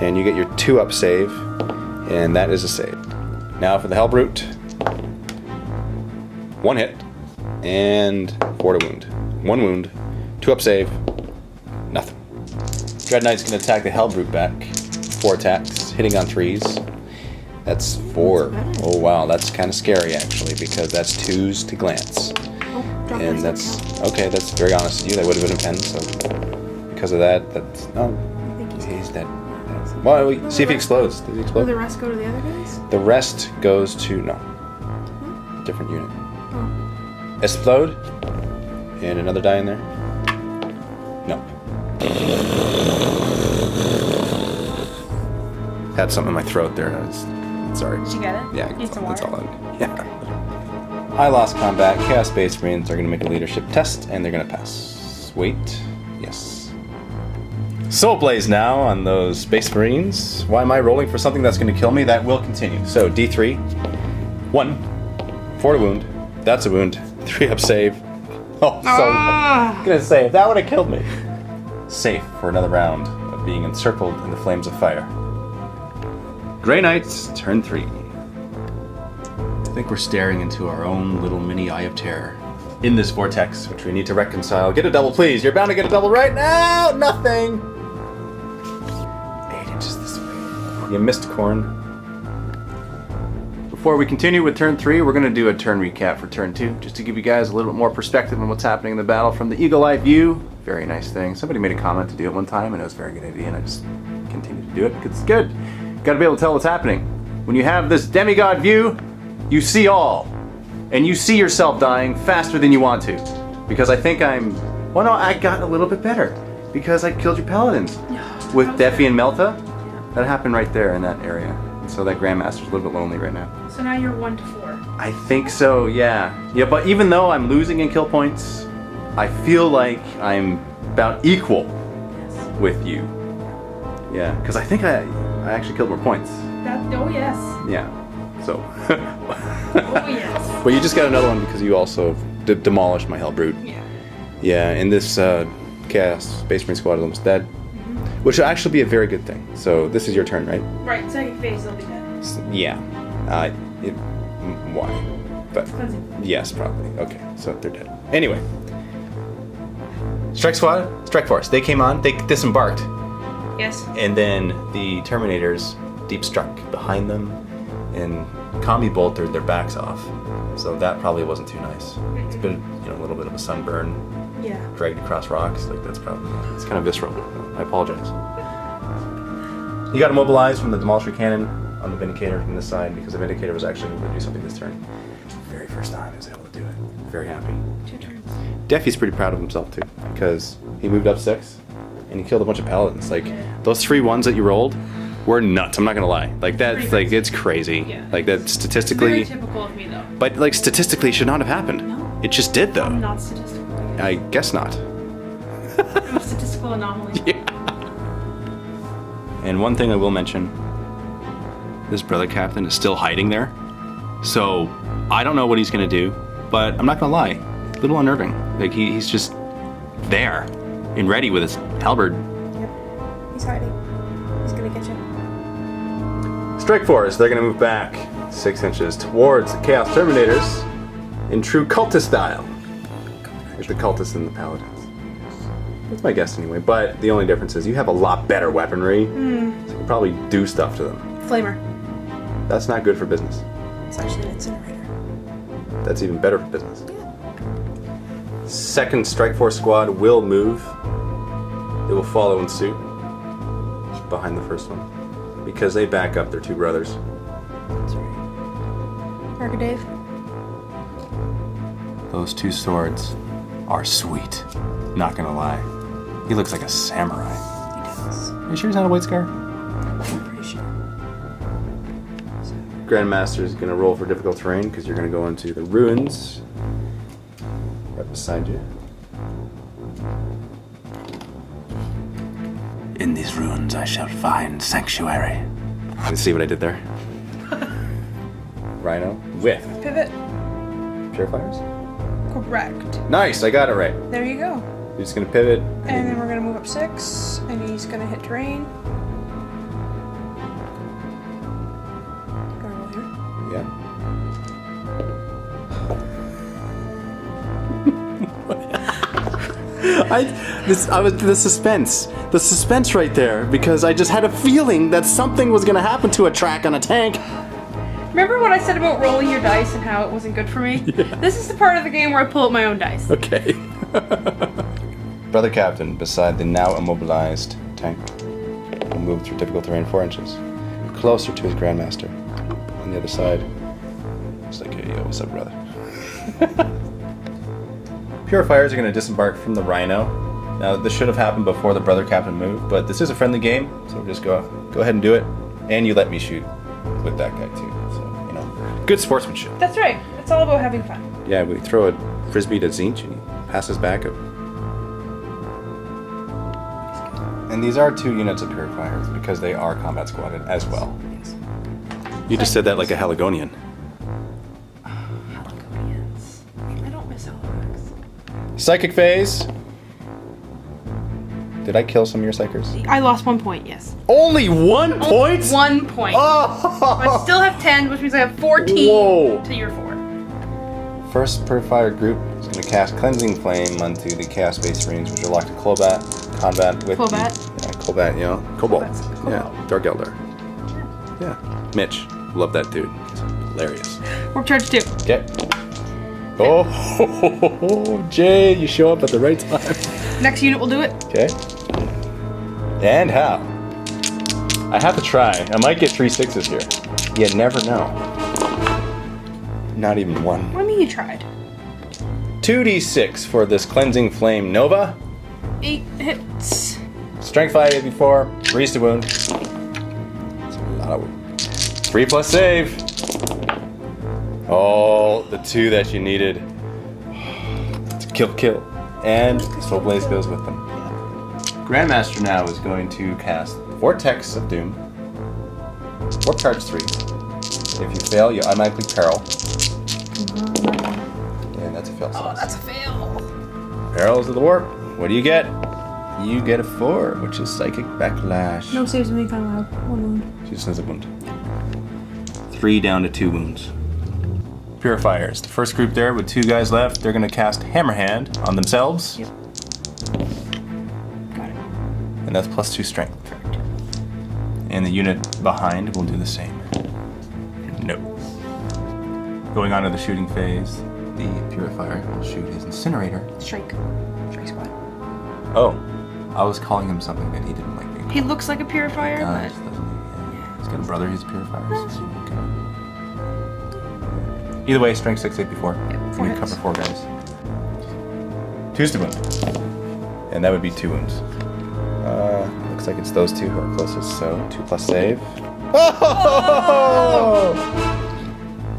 And you get your 2 up save, and that is a save. Now for the Hellbrute. 1 hit, and 4 to wound. 1 wound, 2 up save, nothing. Dread Knight's gonna attack the Hellbrute back. 4 attacks, hitting on 3s. That's 4. Oh wow, that's kind of scary actually, because that's 2s to glance. And that's, okay, that's very honest of you. That would have been a 10, so because of that, that's, no, he's dead. Well, see if he explodes. Does he explode? Will the rest go to the other guys? The rest goes to, no. Different unit. Explode. And another die in there. No. Had something in my throat there. Sorry. Did you get it? Yeah, Need some that's water? all yeah. I lost combat. Chaos Space Marines are going to make a leadership test, and they're going to pass. Wait. Yes. Soul Blaze now on those Space Marines. Why am I rolling for something that's going to kill me? That will continue. So D3, 1, 4 to wound. That's a wound. 3 up save. Oh, so I'm gonna save. That would have killed me. Safe for another round of being encircled in the flames of fire. Grey Knights, turn 3. I think we're staring into our own little mini Eye of Terror. In this vortex, which we need to reconcile. Get a double, please. You're bound to get a double right now. Nothing. 8 inches this way. You missed corn. Before we continue with turn 3, we're going to do a turn recap for turn 2, just to give you guys a little bit more perspective on what's happening in the battle from the eagle eye view. Very nice thing. Somebody made a comment to do it one time, and it was a very good idea, and I just continue to do it because it's good. Got to be able to tell what's happening. When you have this demigod view, you see all. And you see yourself dying faster than you want to. Because I think well, no, I got a little bit better. Because I killed your paladins. With Defi and Melta. That happened right there in that area. And so that Grandmaster's a little bit lonely right now. So now you're 1 to 4. I think so, yeah. Yeah, but even though I'm losing in kill points, I feel like I'm about equal with you. Yeah, because I think I actually killed more points. Oh, yes. Yeah, so. Oh, yes. But you just got another one because you also demolished my Hellbrute. Yeah. Yeah, and this Chaos Space Marine squad is almost dead. Which will actually be a very good thing. So this is your turn, right? Right, second phase they'll be dead. Yeah. Why? But Cleansing. yes, probably. Okay, so they're dead. Anyway. Strike Squad, Strike Force. They came on, they disembarked. Yes. And then the Terminators deep struck behind them and combi boltered their backs off. So that probably wasn't too nice. It's been, a little bit of a sunburn. Yeah. dragged across rocks. Like that's probably it's kind of visceral. I apologize. You got immobilized from the Demolisher Cannon on the Vindicator from this side because the Vindicator was actually able to do something this turn. Very first time he was able to do it. Very happy. 2 turns. Deffy's pretty proud of himself too because he moved up 6 and he killed a bunch of paladins. Like those 3 1s that you rolled were nuts. I'm not gonna lie. Like that's like it's crazy. Yeah. Like that statistically. Very typical of me though. But like statistically, it should not have happened. No. It just did though. I'm not statistical. I guess not. I'm a statistical anomaly. Yeah. And one thing I will mention, this brother captain is still hiding there. So I don't know what he's gonna do, but I'm not gonna lie, a little unnerving. Like he's just there and ready with his halberd. Yep. He's hiding. He's gonna get you. Strike Force, they're gonna move back 6 inches towards the Chaos Terminators in true cultist style. Like the cultists and the paladins. That's my guess anyway, but the only difference is you have a lot better weaponry, so you can probably do stuff to them. Flamer. That's not good for business. It's actually an incinerator. That's even better for business. Second Strike Force squad will move. They will follow in suit behind the first one because they back up their 2 brothers. That's right. Marker Dave. Those 2 swords are sweet. Not gonna lie. He looks like a samurai. He does. Are you sure he's not a White Scar? I'm pretty sure. Grandmaster is gonna roll for difficult terrain because you're gonna go into the ruins right beside you. In these ruins I shall find sanctuary. You see what I did there? Rhino with Pivot. Purifiers. Correct. Nice, I got it right. There you go. You're just gonna pivot. And then we're gonna move up 6, and he's gonna hit terrain. Gonna roll here. Yeah. The suspense right there, because I just had a feeling that something was gonna happen to a track on a tank. Remember what I said about rolling your dice and how it wasn't good for me? Yeah. This is the part of the game where I pull up my own dice. Okay. Brother Captain, beside the now immobilized tank, will move through difficult terrain 4 inches, closer to his Grandmaster. On the other side, it's like, hey, yo, what's up, brother? Purifiers are going to disembark from the Rhino. Now, this should have happened before the Brother Captain moved, but this is a friendly game, so just go ahead and do it. And you let me shoot with that guy too, so, you know, good sportsmanship. That's right. It's all about having fun. Yeah, we throw a frisbee to Zinch and he passes back up. And these are 2 units of Purifiers because they are combat squatted as well. Yes. You just said that like a Haligonian. Haligonians. I don't miss Halifax. Psychic phase. Did I kill some of your psychers? I lost 1 point, yes. Only 1 point? 1 point. Oh! I still have 10, which means I have 14 Whoa. to your 4. First Purifier group is going to cast Cleansing Flame onto the Chaos Base Marines, which are locked to combat with Clobat. Cobalt, you know, Cobalt. Cobalt's- Yeah, Dark Eldar. Yeah, Mitch, love that dude. He's hilarious. Warp charge 2. Okay. Oh, Jay, you show up at the right time. Next unit will do it. Okay. And how? I have to try. I might get 3 6s here. You never know. Not even 1. What do you mean you tried? 2d6 for this Cleansing Flame Nova. 8 hits. Strength 5 before. Freeze to wound. That's a lot of wound. 3 plus save. Oh, the 2 that you needed. Kill. And Soul Blaze goes with them. Grandmaster now is going to cast Vortex of Doom. Warp charge 3. If you fail, you automatically peril. And that's a fail. Oh, that's a fail. Perils of the warp. What do you get? You get a 4, which is Psychic Backlash. No saves me, kind of loud. 1 wound. She just has a wound. 3 down to 2 wounds. Purifiers. The first group there with 2 guys left, they're going to cast Hammerhand on themselves. Yep. Got it. And that's plus 2 strength. Correct. And the unit behind will do the same. No. Going on to the shooting phase. the Purifier will shoot his Incinerator. Strike squad. Oh, I was calling him something that he didn't like being He looks like a purifier, does, but doesn't he? Yeah. He's got a brother who's a Purifier. So okay. Either way, strength 6, 8 before. Yep, 4 You hits. cover 4 guys. 2's the wound. And that would be 2 wounds. Looks like it's those 2 who are closest, so 2 plus save. Oh!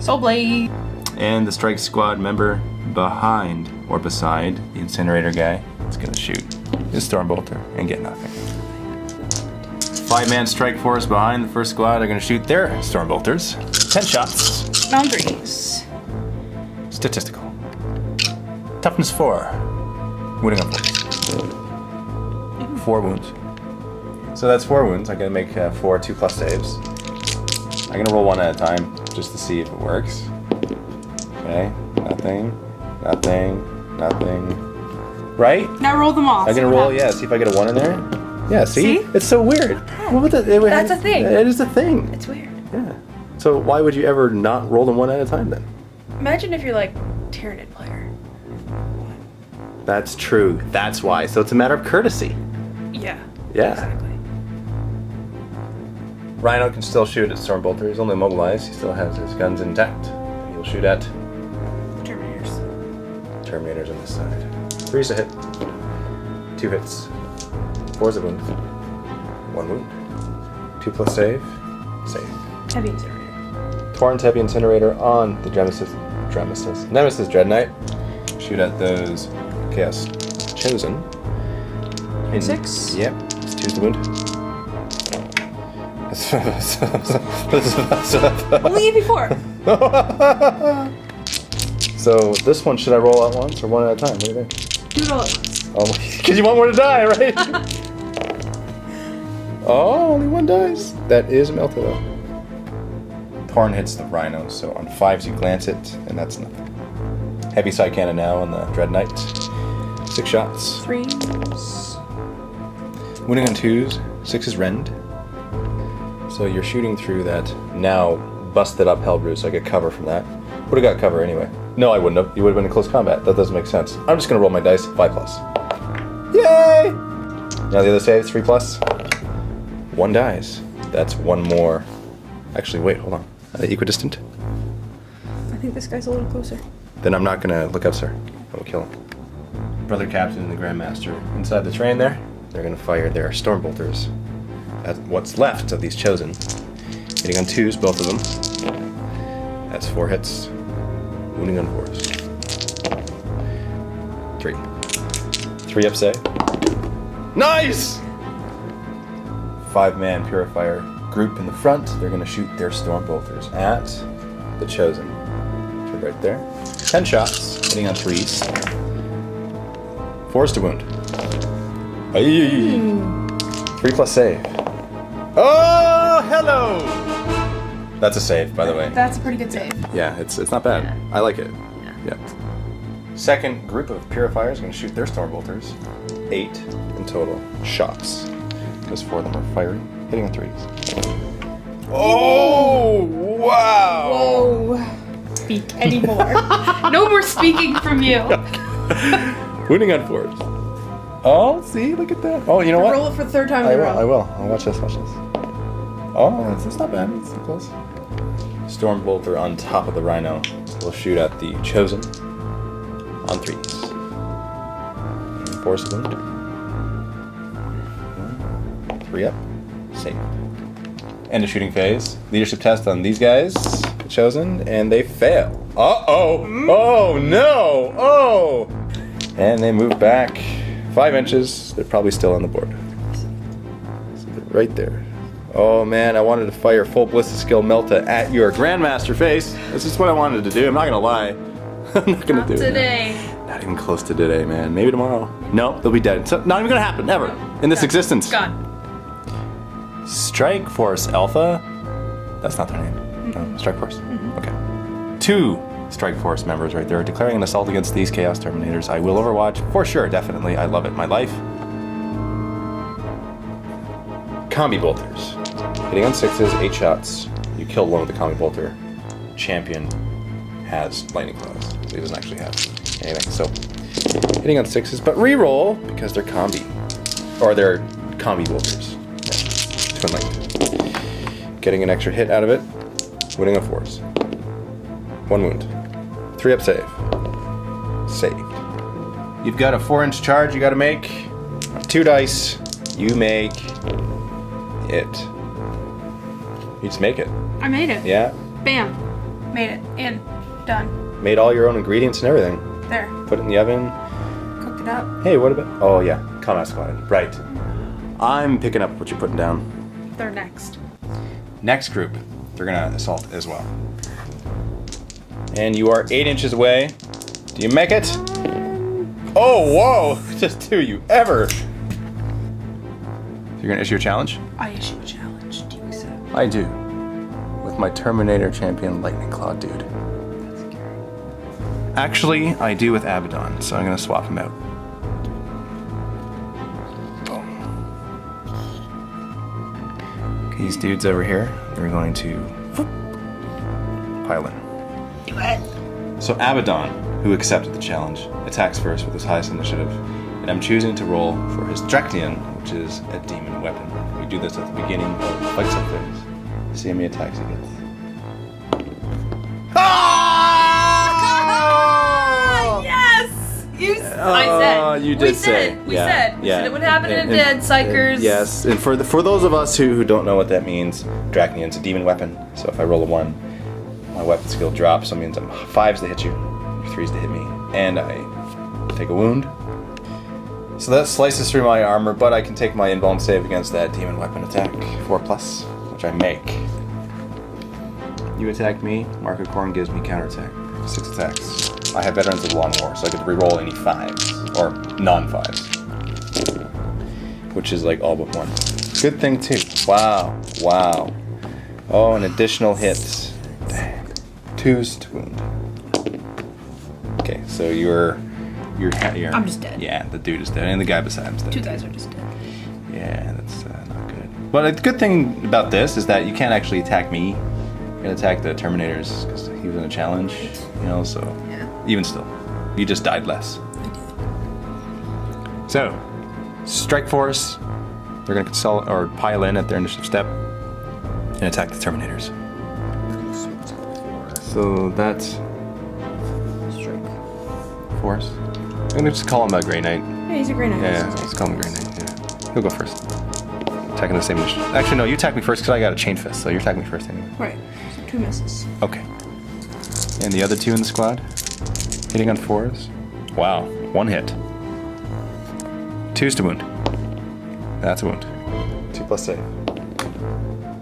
Soul Blade. And the strike squad member behind or beside the Incinerator guy is gonna shoot his Stormbolter and get nothing. 5-man strike force behind the first squad are gonna shoot their Stormbolters. 10 shots. On 3s. Statistical. Toughness 4. Wounding on 4. 4 wounds. So that's 4 wounds. I'm gonna make 4 2 plus saves. I'm gonna roll 1 at a time just to see if it works. Okay, nothing. Right? Now roll them off. I'm gonna roll, yeah, see if I get a 1 in there. Yeah, see? It's so weird. That's a thing. It is a thing. It's weird. Yeah. So why would you ever not roll them 1 at a time then? Imagine if you're like Tyranid player. That's true. That's why. So it's a matter of courtesy. Yeah. Yeah. Exactly. Rhino can still shoot at Stormbolter. He's only immobilized. He still has his guns intact. He'll shoot at Terminators. Terminators on this side. 3's a hit. 2 hits. 4's a wound. 1 wound. 2 plus save. Save. Heavy Incinerator. Torrent Heavy Incinerator on the Nemesis Dread Knight. Shoot at those Chaos Chosen. 6. Yep. It's 2's the wound. Only AP4. So this one, should I roll out once or 1 at a time? What do you think? Do it all at once. Oh, because you want more to die, right? Oh, only 1 dies. That is a melter though. Torn hits the Rhino, so on 5s you glance it, and that's nothing. Heavy side cannon now on the Dread Knight. 6 shots. 3s. Wounding on 2s. 6 is rend. So you're shooting through that now busted up Hellbrew, so I get cover from that. Would have got cover anyway. No, I wouldn't have. You would have been in close combat. That doesn't make sense. I'm just gonna roll my dice. 5 plus. Yay! Now the other save, 3 plus. 1 dies. That's 1 more. Actually, wait, hold on. Equidistant? I think this guy's a little closer. Then I'm not gonna look up, sir. I will kill him. Brother Captain and the Grandmaster inside the train there. They're gonna fire their Stormbolters at what's left of these Chosen. Hitting on 2s, both of them. That's 4 hits. Wounding on 4s. 3. 3 up save. Nice! 5-man Purifier group in the front. They're gonna shoot their Stormbolters at the Chosen. So right there. 10 shots, hitting on 3s. 4's to wound. Aye. 3 plus save. Oh, hello! That's a save, by the way. That's a pretty good save. Yeah, it's not bad. Yeah. I like it. Yeah. Second group of Purifiers going to shoot their Stormbolters. 8 in total shots. Because 4 of them are firing, hitting on 3s. Oh, wow! Whoa. Speak anymore. No more speaking from you. Wounding on 4s. Oh, see, look at that. Oh, you know what? Roll it for the 3rd time I in a will. row. I will. I'll watch this. Oh, that's not bad. It's close. Stormbolter on top of the Rhino will shoot at the Chosen on 3s. And 4's the wound. 3 up. Safe. End of shooting phase. Leadership test on these guys, the Chosen, and they fail. Uh-oh! Oh, no! Oh! And they move back 5 inches. They're probably still on the board. So they're right there. Oh man, I wanted to fire full Ballistic Skill Melta at your Grandmaster face. That's just what I wanted to do. I'm not gonna lie. I'm not gonna do today. it. Not even close to today, man. Maybe tomorrow. Nope, they'll be dead. So not even gonna happen, ever. In this existence. Gone. Strike Force Alpha. That's not their name. No, Strike Force. Okay. 2 Strike Force members right there declaring an assault against these Chaos Terminators. I will Overwatch for sure, definitely. I love it. My life. Combi Bolters. Hitting on 6s, 8 shots. You kill one with the Combi Bolter. Champion has Lightning Claws. So he doesn't actually have anything. So hitting on 6s, but reroll because they're combi. Or they're combi bolters. Yeah. Twin length. Getting an extra hit out of it. Winning on 4s. 1 wound. 3 up save. Saved. You've got a 4-inch charge you gotta make. 2 dice. You make it. You just make it. I made it. Yeah. Bam. Made it. And done. Made all your own ingredients and everything. There. Put it in the oven. Cooked it up. Hey, what about... Oh, yeah. Combat squad. Right. I'm picking up what you're putting down. They're next. Next group. They're gonna assault as well. And you are 8 inches away. Do you make it? Oh, whoa! Just do you ever. You're gonna issue a challenge? I issue a challenge. Do you accept? I do. With my Terminator champion Lightning Claw dude. That's scary. Actually, I do with Abaddon, so I'm gonna swap him out. Boom. These dudes over here, they're going to pile in. Do it. So Abaddon, who accepted the challenge, attacks first with his highest initiative, and I'm choosing to roll for his Draknian, which is a demon weapon. We do this at the beginning of fights like this. See how many attacks he gets. Ah, yes! I said. You did say. We said it would happen and it did, psychers. Yes, and for those of us who don't know what that means, Draknian's a demon weapon. So if I roll a 1, my weapon skill drops. So it means I'm 5s to hit you, 3s to hit me, and I take a wound. So that slices through my armor, but I can take my invuln save against that demon weapon attack, 4+, which I make. You attack me, Mark of Corn gives me counterattack, 6 attacks. I have Veterans of the Long War, so I get to reroll any 5s, or non-5s. Which is like all but 1. Good thing too. Wow. Oh, an additional hit. Dang. 2s to wound. Okay, so you're I'm just dead. Yeah, the dude is dead, and the guy beside him's dead. 2 guys are just dead. Yeah, that's not good. But the good thing about this is that you can't actually attack me. You can attack the Terminators because he was in a challenge, so Yeah. even still, you just died less. So, Strike Force, they're going to pile in at their initiative step and attack the Terminators. So that's Strike Force. I'm going to just call him a Grey Knight. Yeah, he's a Grey Knight. Yeah, let's call him a Grey Knight. Yeah. He'll go first. Attacking the same initiative. Actually, no, you attack me first because I got a Chain Fist, so you attack me first anyway. Right. So 2 misses. Okay. And the other 2 in the squad? Hitting on 4s? Wow, 1 hit. 2s to wound. That's a wound. 2+ save.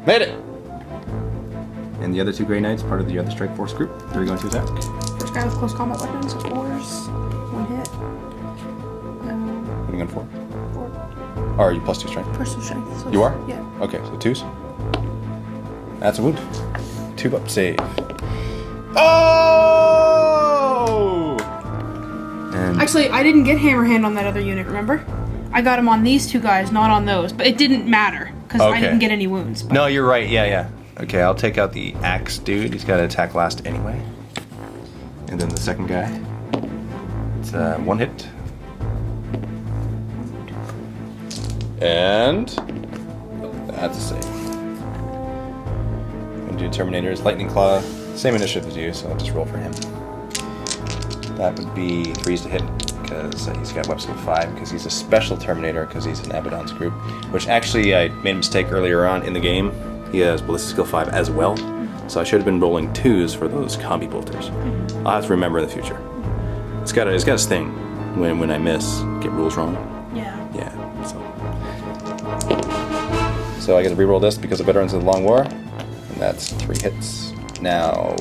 Made it! And the other 2 Grey Knights, part of the other Strike Force group, they're going to attack. First guy with close combat weapons, 4s. 1 hit. Hitting on 4. 4. Or are you +2 strength? Personal strength. So You are? Yeah. Okay, so 2s. That's a wound. 2 up save. Oh! And Actually, I didn't get Hammer Hand on that other unit, remember? I got him on these 2 guys, not on those. But it didn't matter, because I Okay. didn't get any wounds. no, you're right. Yeah. Okay, I'll take out the axe dude. He's got to attack last anyway. And then the second guy. It's 1 hit. And that's a save. I'm gonna do Terminator's Lightning Claw. Same initiative as you, so I'll just roll for him. That would be 3s to hit because he's got web skill 5 because he's a special Terminator because he's in Abaddon's group. Which actually I made a mistake earlier on in the game. He has ballistic skill 5 as well, so I should have been rolling 2s for those combi bolters. I'll have to remember in the future. It's got a sting when I miss, get rules wrong. Yeah. Yeah, so I get to reroll this because of Veterans of the Long War, and that's 3 hits. Now,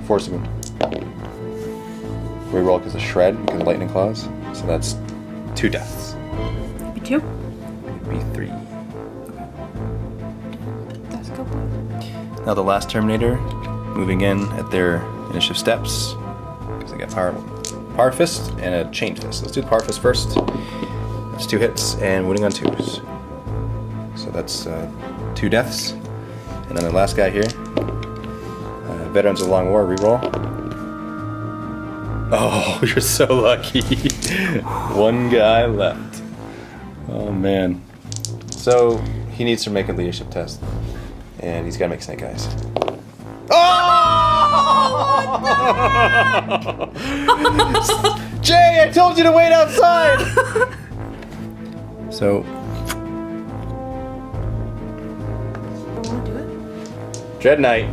4 wound. Reroll because of Shred, because of Lightning Claws, so that's 2 deaths. Be 2? It'd be 3. That's a good. Now the last Terminator, moving in at their initiative steps, because they got Power Fist and a Chain Fist. Let's do the Power Fist first. That's 2 hits and winning on 2s. So that's 2 deaths. And then the last guy here, Veterans of the Long War, reroll. Oh, you're so lucky. One guy left. Oh, man. So, he needs to make a leadership test. And he's got to make snake eyes. Oh! Jay, I told you to wait outside! So... Dread Knight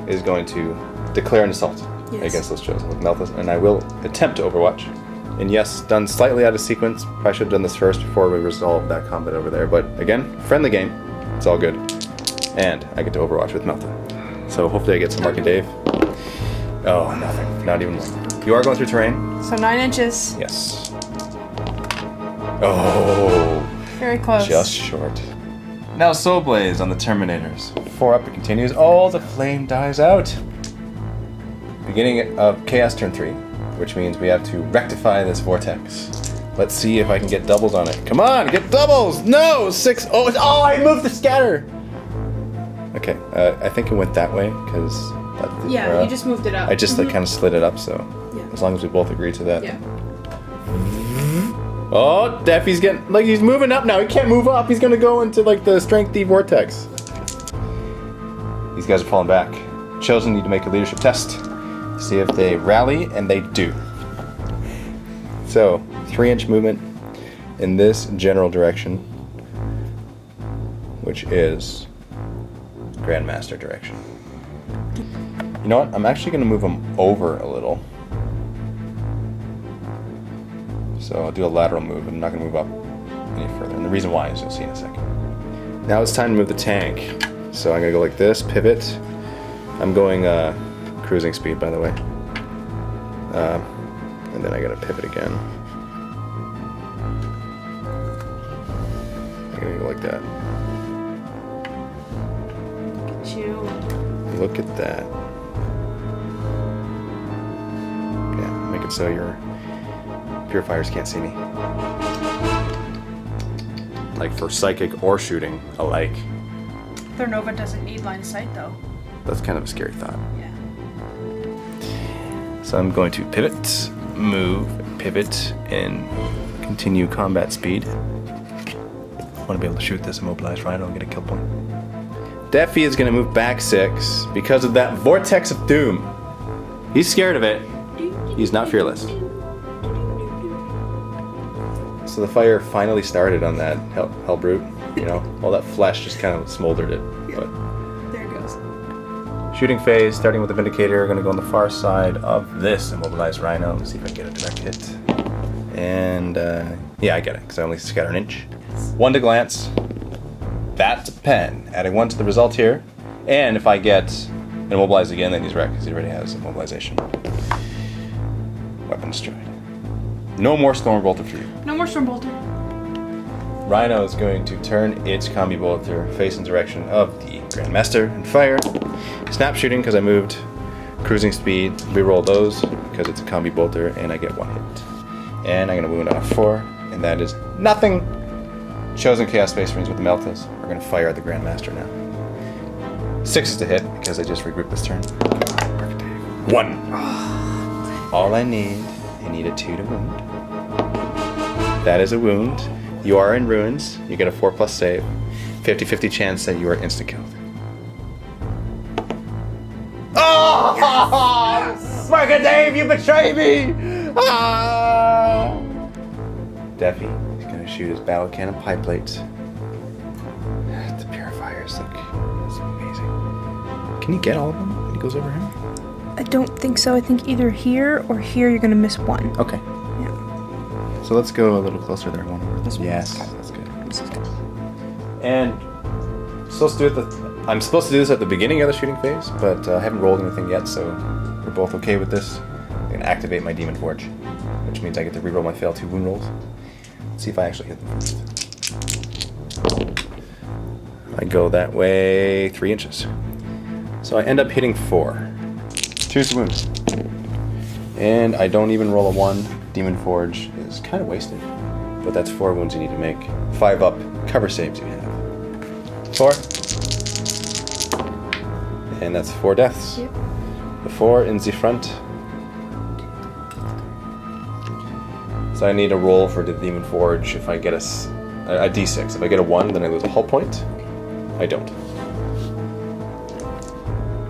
is going to declare an assault against those chosen with Malthus, and I will attempt to overwatch. And yes, done slightly out of sequence. Probably should have done this first before we resolve that combat over there. But again, friendly game. It's all good. And I get to overwatch with Malthus. So hopefully I get some Mark and Dave. Oh, nothing. Not even one. You are going through terrain. So 9 inches. Yes. Oh. Very close. Just short. Now Soul Blaze on the Terminators. 4 up, it continues. Oh, the flame dies out. Beginning of Chaos turn 3, which means we have to rectify this vortex. Let's see if I can get doubles on it. Come on, get doubles! No! 6. Oh, I moved the scatter! Okay, I think it went that way, because... Yeah, you just moved it up. I just kind of slid it up, so... Yeah. As long as we both agree to that. Yeah. Oh, Daffy's getting, like, he's moving up now. He can't move up. He's gonna go into, like, the Strength D vortex. These guys are falling back. Chosen need to make a leadership test. See if they rally, and they do. So, 3-inch movement in this general direction, which is Grandmaster direction. You know what? I'm actually gonna move them over a little. So I'll do a lateral move. I'm not going to move up any further. And the reason why is you'll see in a second. Now it's time to move the tank. So I'm going to go like this, pivot. I'm going cruising speed, by the way. And then I got to pivot again. I'm going to go like that. Look at that. Yeah, make it so your purifiers can't see me. Like for psychic or shooting alike. Their Nova doesn't need line of sight though. That's kind of a scary thought. Yeah. So I'm going to pivot, move, pivot, and continue combat speed. I want to be able to shoot this immobilized rhino and get a kill point. Daffy is going to move back 6 because of that vortex of doom. He's scared of it. He's not fearless. So the fire finally started on that hell brute. You know, all that flesh just kind of smoldered it. But there it goes. shooting phase, starting with the Vindicator, going to go on the far side of this immobilized rhino. Let's see if I can get a direct hit. And yeah, I get it because I only scatter an inch. 1 to glance. That's a pen. Adding 1 to the result here. And if I get immobilized again, then he's wrecked because he already has immobilization. Weapon destroyed. No more Storm Bolter for you. No more Storm Bolter. Rhino is going to turn its Combi Bolter face in direction of the Grandmaster and fire. Snap shooting because I moved cruising speed. Reroll those because it's a Combi Bolter and I get 1 hit. And I'm going to wound on a 4, and that is nothing. Chosen Chaos Space Marines with the Meltas are going to fire at the Grandmaster now. 6 is to hit because I just regrouped this turn. 1. All I need a 2 to wound. That is a wound. You are in ruins. You get a 4+ save. 50-50 chance that you are instant killed. Oh! Yes! Mark and Dave, you betrayed me! Ah! Daffy is going to shoot his battle cannon pipe plates. The purifiers look so amazing. Can you get all of them when he goes over him? I don't think so. I think either here or here you're going to miss 1. Okay. Yeah. So let's go a little closer there. One over. This one? Yes, that's good. This is good. And I'm supposed to do this at the beginning of the shooting phase, but I haven't rolled anything yet, so we're both okay with this. I'm going to activate my Demon Forge, which means I get to reroll my fail 2 wound rolls. Let's see if I actually hit them first. I go that way 3 inches. So I end up hitting 4. Choose the wound. And I don't even roll a 1. Demon Forge is kind of wasted. But that's 4 wounds you need to make. 5 up cover saves you have. 4. And that's 4 deaths. Yep. The 4 in the front. So I need a roll for the Demon Forge. If I get a d6. If I get a 1, then I lose a hull point. I don't.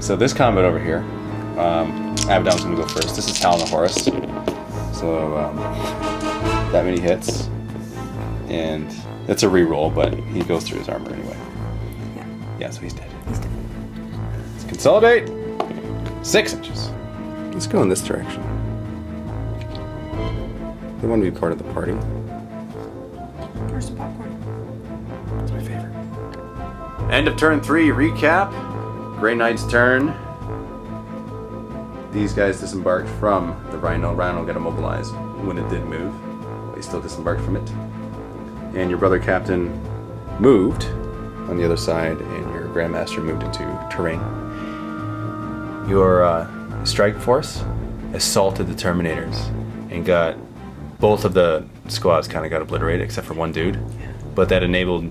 So this combat over here, Abaddon's going to go first. This is Talon of Horus. So that many hits. And that's a reroll, but he goes through his armor anyway. Yeah, so he's dead. Let's consolidate. 6 inches. Let's go in this direction. They want to be part of the party. Or some popcorn. That's my favorite. End of turn 3, recap. Grey Knight's turn. These guys disembarked from the Rhino. Rhino got immobilized when it did move. They still disembarked from it. And your brother captain moved on the other side, and your Grandmaster moved into terrain. Your strike force assaulted the Terminators and got both of the squads kind of got obliterated except for one dude. But that enabled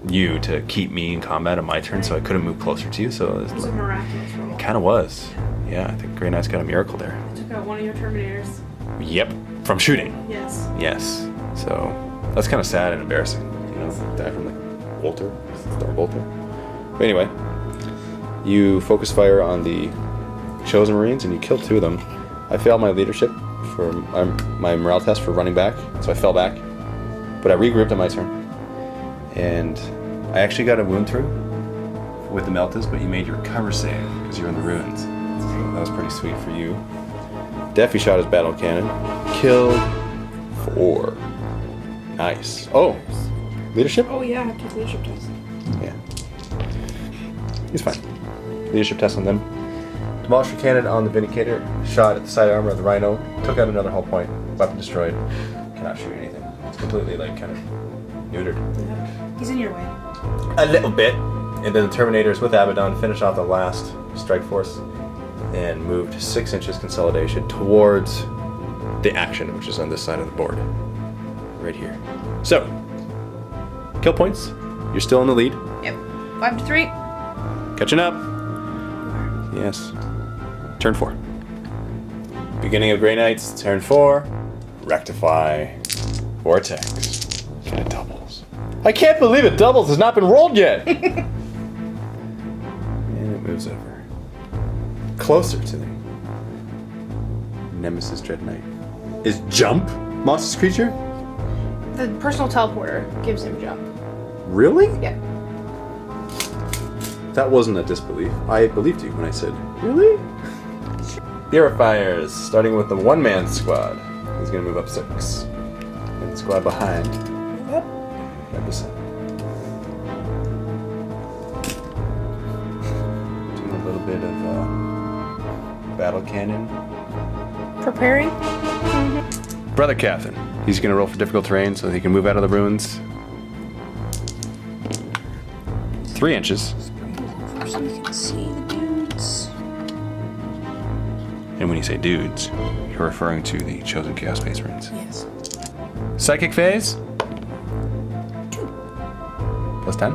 you to keep me in combat on my turn, so I couldn't move closer to you. So It was a miraculous roll. it kind of was. Yeah, I think Grey Knight's got a miracle there. I took out one of your Terminators. Yep, from shooting. Yes. Yes. So that's kind of sad and embarrassing. You know, die from the bolter, star bolter. But anyway, you focus fire on the chosen Marines and you kill 2 of them. I failed my leadership for my morale test for running back, so I fell back. But I regrouped on my turn, and I actually got a wound through with the Meltas, but you made your recover save because you're in the ruins. So that was pretty sweet for you. Deafy shot his battle cannon, killed 4. Nice. Oh, leadership? Oh yeah, I have to take leadership test. Yeah. He's fine. Leadership test on them. Demolished your cannon on the Vindicator. Shot at the side armor of the Rhino. Took out another hull point. Weapon destroyed. Cannot shoot anything. It's completely like kind of neutered. Yeah. He's in your way. A little bit. And then the Terminators with Abaddon finished off the last strike force and moved 6 inches consolidation towards the action, which is on this side of the board. Right here. So, kill points. You're still in the lead. Yep. 5-3. Catching up. Yes. Turn 4. Beginning of Grey Knights, turn 4. Rectify. Vortex. And it doubles. I can't believe it doubles has not been rolled yet! And it moves over. Closer to the Nemesis Dread Knight. Is jump monstrous creature? The personal teleporter gives him jump. Really? Yeah. That wasn't a disbelief. I believed you when I said, really? Purifiers, starting with the one-man squad. He's going to move up 6. And the squad behind. Up. Represent. Doing a little bit of battle cannon. Preparing? Brother Captain. He's going to roll for difficult terrain so he can move out of the ruins. 3 inches. So you can see the dudes. And when you say dudes, you're referring to the chosen Chaos Space Marines. Yes. Psychic phase? 2. Plus 10?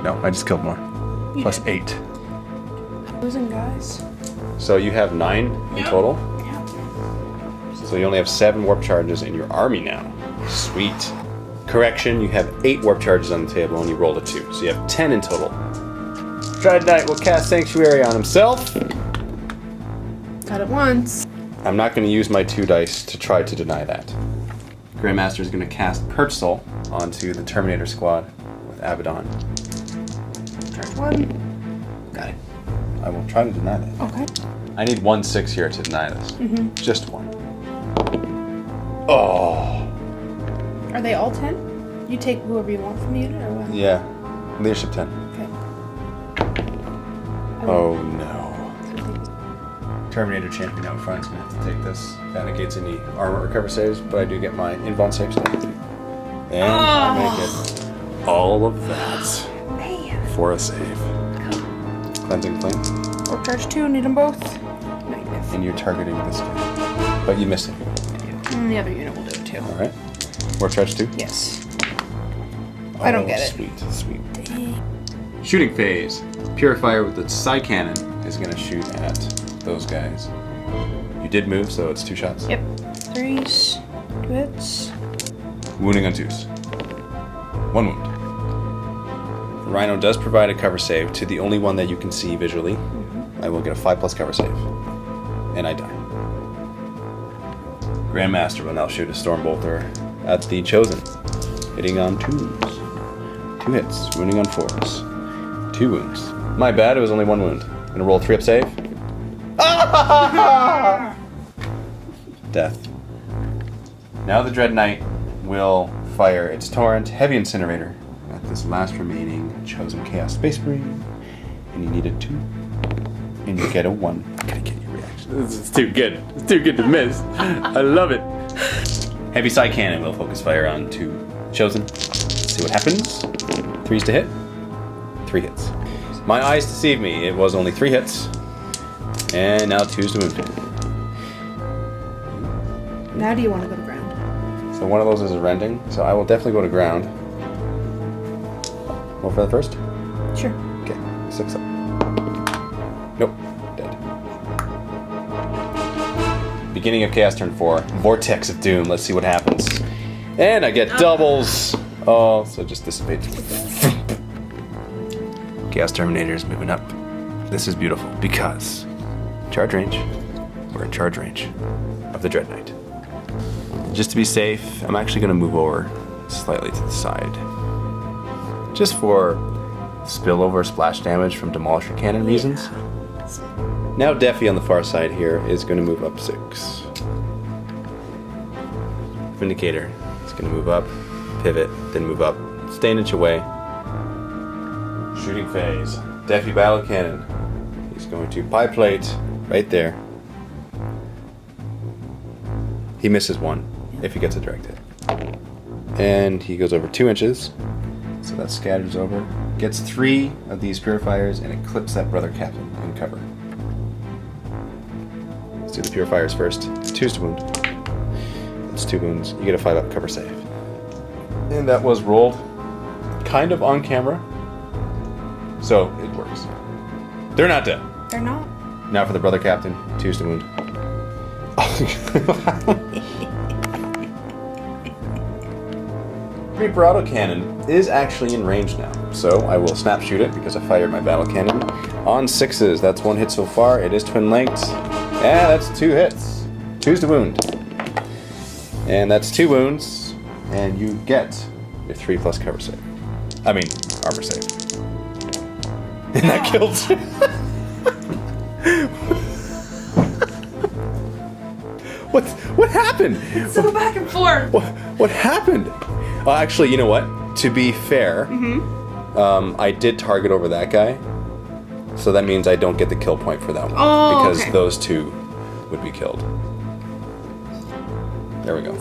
No, I just killed more. You Plus did. 8. Losing guys. So you have 9 in total. Yeah. So you only have 7 warp charges in your army now. Sweet. Correction, you have 8 warp charges on the table and you rolled a 2. So you have 10 in total. Dread Knight will cast Sanctuary on himself. Got it once. I'm not going to use my 2 dice to try to deny that. Grandmaster is going to cast Perch Soul onto the Terminator squad with Abaddon. Charge 1. Got it. I will try to deny that. Okay. I need 1 6 here to deny this. Mm-hmm. Just 1. Oh. Are they all 10? You take whoever you want from the unit or what? Yeah. Leadership 10. Okay. Oh no. Terminator champion out front is going to have to take this. That negates any armor recover saves, but I do get my invuln saves. And I make it all of that for a save. Cleansing Flame. Or charge 2, need them both. Negative. And you're targeting this guy. But you missed it. And the other unit will do it too. Alright. Warp charge 2? Yes. I don't get it. Sweet, sweet. Shooting phase. Purifier with the side cannon is going to shoot at those guys. You did move, so it's 2 shots. Yep. 3s. Hits. Wounding on 2s. 1 wound. The Rhino does provide a cover save to the only one that you can see visually. I will get a 5+ cover save. And I die. Grandmaster will now shoot a Stormbolter at the Chosen. Hitting on 2s. 2 hits. Wounding on 4s. 2 wounds. My bad, it was only 1 wound. Gonna roll 3-up save. Death. Now the Dread Knight will fire its Torrent Heavy Incinerator at this last remaining Chosen Chaos Space Marine. And you need a 2. And you get a 1. I gotta get your reaction. This is too good. It's too good to miss. I love it. Heavy Side Cannon will focus fire on 2 Chosen. Let's see what happens. 3s to hit. 3 hits. My eyes deceive me. It was only 3 hits. And now 2s to wound. Now do you want to go to ground? So one of those is a rending, so I will definitely go to ground. Roll for the first? Sure. Okay, 6 up. Nope, dead. Beginning of Chaos turn 4. Vortex of Doom, let's see what happens. And I get doubles! Oh, so it just dissipates. Chaos Terminator is moving up. This is beautiful because charge range. We're in charge range of the Dread Knight. Just to be safe, I'm actually going to move over slightly to the side. Just for spillover splash damage from Demolisher Cannon reasons. Now Deafy on the far side here is going to move up 6. Vindicator is going to move up, pivot, then move up, stay an inch away. Shooting phase. Deafy Battle Cannon. He's going to pie plate right there. He misses 1 if he gets a direct hit. And he goes over 2 inches. So that scatters over. Gets 3 of these purifiers and it clips that Brother Captain in cover. Let's do the purifiers first. 2s to wound. That's 2 wounds. You get a 5-up cover save. And that was rolled kind of on camera. So it works. They're not dead. They're not. Now for the Brother Captain. 2s to wound. Reaper Autocannon is actually in range now, so I will snap shoot it because I fired my battle cannon on 6s. That's 1 hit so far. It is twin linked. Yeah, that's 2 hits. 2s to wound. And that's 2 wounds, and you get your 3+ cover save. I mean, armor save. And that killed you. What happened? So back and forth. What happened? Actually, you know what? To be fair, I did target over that guy, so that means I don't get the kill point for that one because okay. those 2 would be killed. There we go.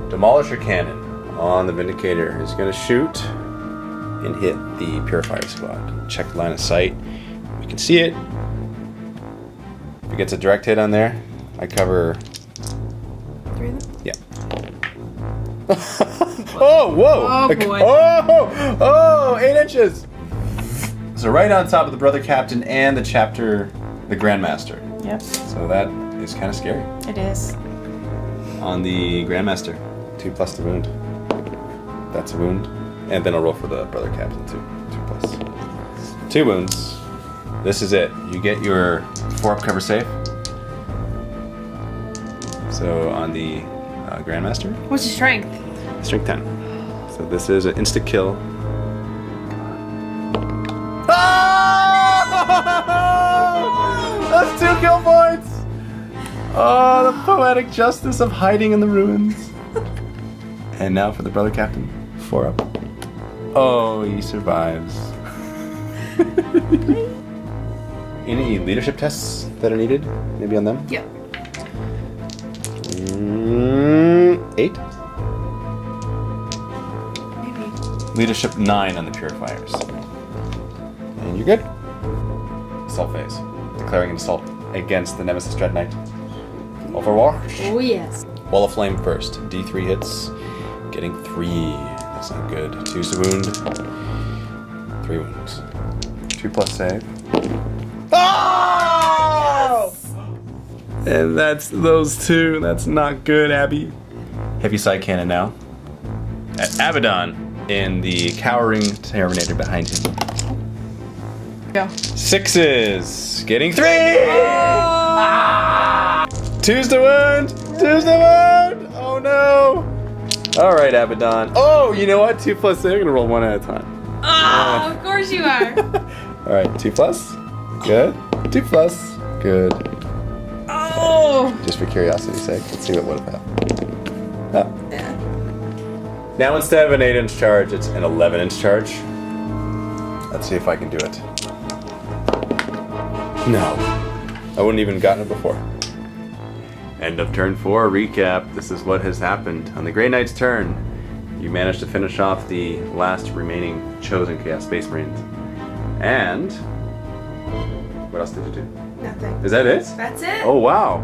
Demolisher Cannon on the Vindicator is going to shoot and hit the Purifier Squad. Check line of sight. We can see it. If it gets a direct hit on there, I cover. 3 of them? Yeah. Oh, whoa! Oh, boy. Oh, 8 inches! So right on top of the Brother Captain and the Grandmaster. Yep. So that is kind of scary. It is. On the Grandmaster, 2+ to wound. That's a wound. And then I'll roll for the Brother Captain too. 2+. 2 wounds. This is it. You get your 4-up cover save. So on the Grandmaster, What's your strength? strength 10. So this is an insta kill. Oh! That's 2 kill points. Oh, the poetic justice of hiding in the ruins. And now for the Brother Captain, 4-up. Oh, he survives. Any leadership tests that are needed? Maybe on them? Yep. 8. Maybe. Leadership 9 on the Purifiers. And you're good. Assault phase. Declaring an assault against the Nemesis Dread Knight. Overwatch. Oh, yes. Wall of Flame first. D3 hits. Getting 3. That's not good. 2 to wound. 3 wounds. 2+ save. Oh! And that's those 2. That's not good, Abby. heavy side cannon now at Abaddon and the cowering Terminator behind him. Go. 6s, getting 3! Two's the wound! Two's the wound! Oh no! Alright, Abaddon. Oh, you know what? 2 plus, they're gonna roll one at a time. Oh, of course you are. Alright, 2 plus. Good. 2 plus. Good. Oh! Just for curiosity's sake, let's see what would have happened. Oh. Now instead of an 8-inch charge, it's an 11-inch charge. Let's see if I can do it. No. I wouldn't even gotten it before. End of turn 4, recap. This is what has happened. On the Grey Knight's turn, you managed to finish off the last remaining chosen Chaos Space Marines. And... what else did you do? Nothing. Is that it? That's it. Oh, wow.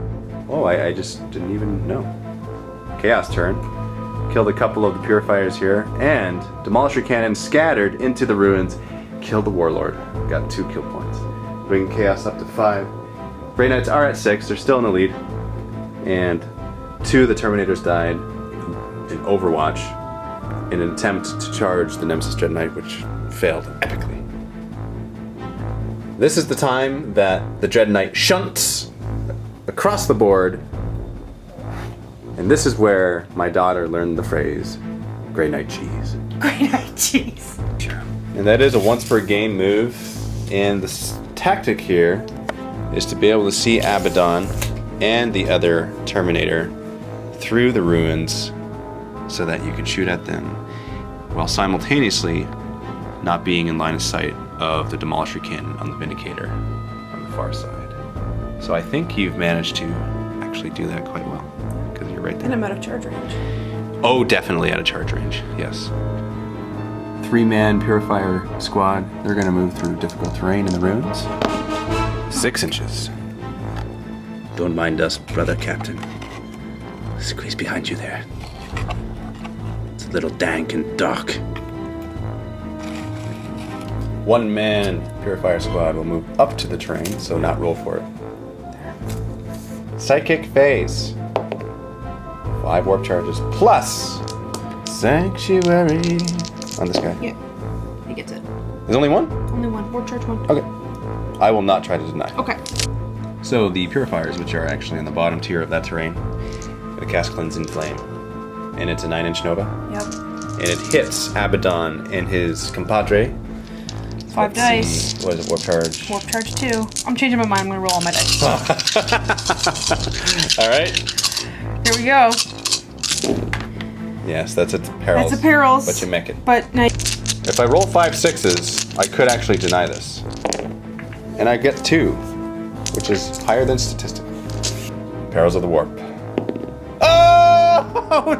Oh, I just didn't even know. Chaos turn. Killed a couple of the Purifiers here, and Demolisher Cannon scattered into the ruins. Killed the Warlord. Got 2 kill points. Bringing Chaos up to 5. Grey Knights are at 6. They're still in the lead. And 2 of the Terminators died in Overwatch in an attempt to charge the Nemesis Dread Knight, which failed epically. This is the time that the Dread Knight shunts across the board. And this is where my daughter learned the phrase, Grey Knight cheese. Grey Knight cheese. And that is a once per game move. And the tactic here is to be able to see Abaddon and the other Terminator through the ruins so that you can shoot at them while simultaneously not being in line of sight of the Demolisher Cannon on the Vindicator on the far side. So I think you've managed to actually do that quite well, because you're right there. And I'm out of charge range. Oh, definitely out of charge range, yes. 3-man Purifier squad. They're going to move through difficult terrain in the ruins. 6 inches. Don't mind us, brother captain. Squeeze behind you there. It's a little dank and dark. 1-man Purifier squad will move up to the terrain, so not roll for it. There. Psychic phase. 5 warp charges plus Sanctuary on this guy. Yeah. He gets it. There's only 1? Only 1. Warp charge 1. Okay. I will not try to deny. Okay. So the Purifiers, which are actually on the bottom tier of that terrain, gonna cast Cleansing Flame. And it's a 9-inch Nova. Yep. And it hits Abaddon and his compadre. 5 dice. See. What is it, warp charge? Warp charge 2. I'm changing my mind. I'm gonna roll all my dice. Alright. Here we go. Yes, that's a perils. That's a perils. But you make it. But nice. If I roll 5 6s, I could actually deny this. And I get 2, which is higher than statistical. Perils of the Warp. Oh